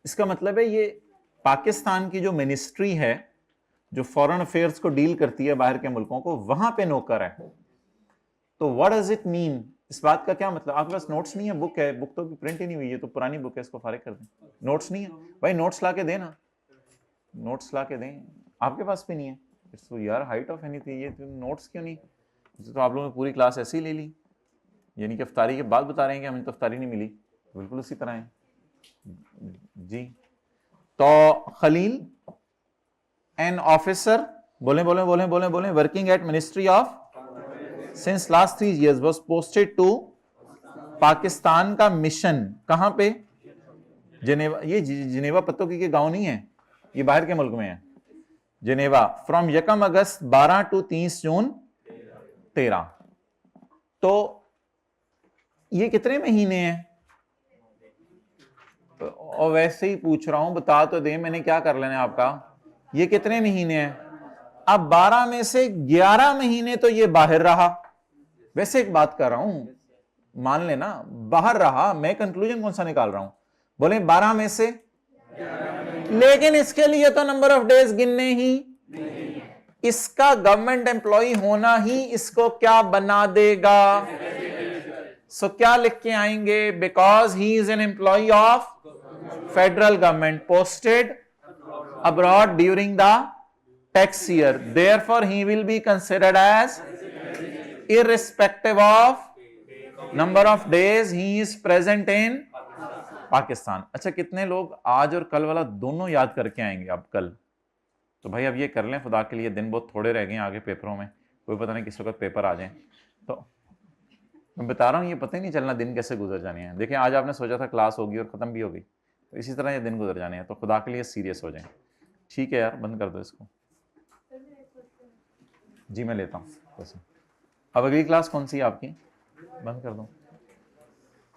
इसका मतलब है ये पाकिस्तान की जो मिनिस्ट्री है जो फॉरेन अफेयर्स को डील करती है बाहर के मुल्कों को, वहां पे नौकर है। तो व्हाट डज इट मीन, इस बात का क्या मतलब। आपके पास नोट्स नहीं है, बुक है, बुक तो प्रिंट ही नहीं हुई है, तो पुरानी बुक है, इसको फारिग कर दें। नोट्स नहीं है भाई, नोट्स ला के दें ना, नोट्स ला के दें, आपके पास भी नहीं है। इट्स यार हाइट ऑफ एनीथिंग, ये नोट्स क्यों नहीं, तो आप लोगों ने पूरी क्लास ऐसे ही ले ली, यानी कि अफ्तारी के बाद बता रहे हैं कि हमें तो अफ्तारी नहीं मिली, बिल्कुल उसी तरह है जी। तो खलील एन ऑफिसर, बोले बोले बोले बोले बोले, working at ministry of since last 3 years was posted to Pakistan का मिशन, कहां पे, जिनेवा। ये जिनेवा पत्तों की गांव नहीं है, ये बाहर के मुल्क में है, जिनेवा। फ्रॉम 1 अगस्त 12 टू 30 जून 13। तो ये कितने महीने हैं, और वैसे ही पूछ रहा हूं, बता तो दे, मैंने क्या कर लेना है आपका, ये कितने महीने हैं। अब 12 में से 11 महीने तो ये बाहर रहा, वैसे एक बात कर रहा हूं, मान लेना बाहर रहा, मैं कंक्लूजन कौन सा निकाल रहा हूं, बोले 12 में से लेकिन इसके लिए तो नंबर ऑफ डेज गिनने ही इसका गवर्नमेंट एम्प्लॉय होना ही इसको क्या बना देगा। सो क्या लिख के आएंगे, because he is an employ of federal government posted abroad during the tax year, therefore he will be considered as irrespective of number of days he is present in Pakistan. अच्छा, कितने लोग आज और कल वाला दोनों याद करके आएंगे अब कल? तो भाई अब ये कर लें खुदा के लिए, दिन बहुत थोड़े रह गए आगे पेपरों में, कोई पता नहीं किस वक्त पेपर आ जाए। तो मैं बता रहा हूँ, ये पता ही नहीं चलना दिन कैसे गुजर जाने हैं। देखिए आज आपने सोचा था क्लास होगी और ख़त्म भी हो गई, तो इसी तरह ये दिन गुजर जाने हैं। तो खुदा के लिए सीरियस हो जाएं। ठीक है यार, बंद कर दो इसको। जी मैं लेता हूँ। अब अगली क्लास कौन सी है आपकी? बंद कर दो।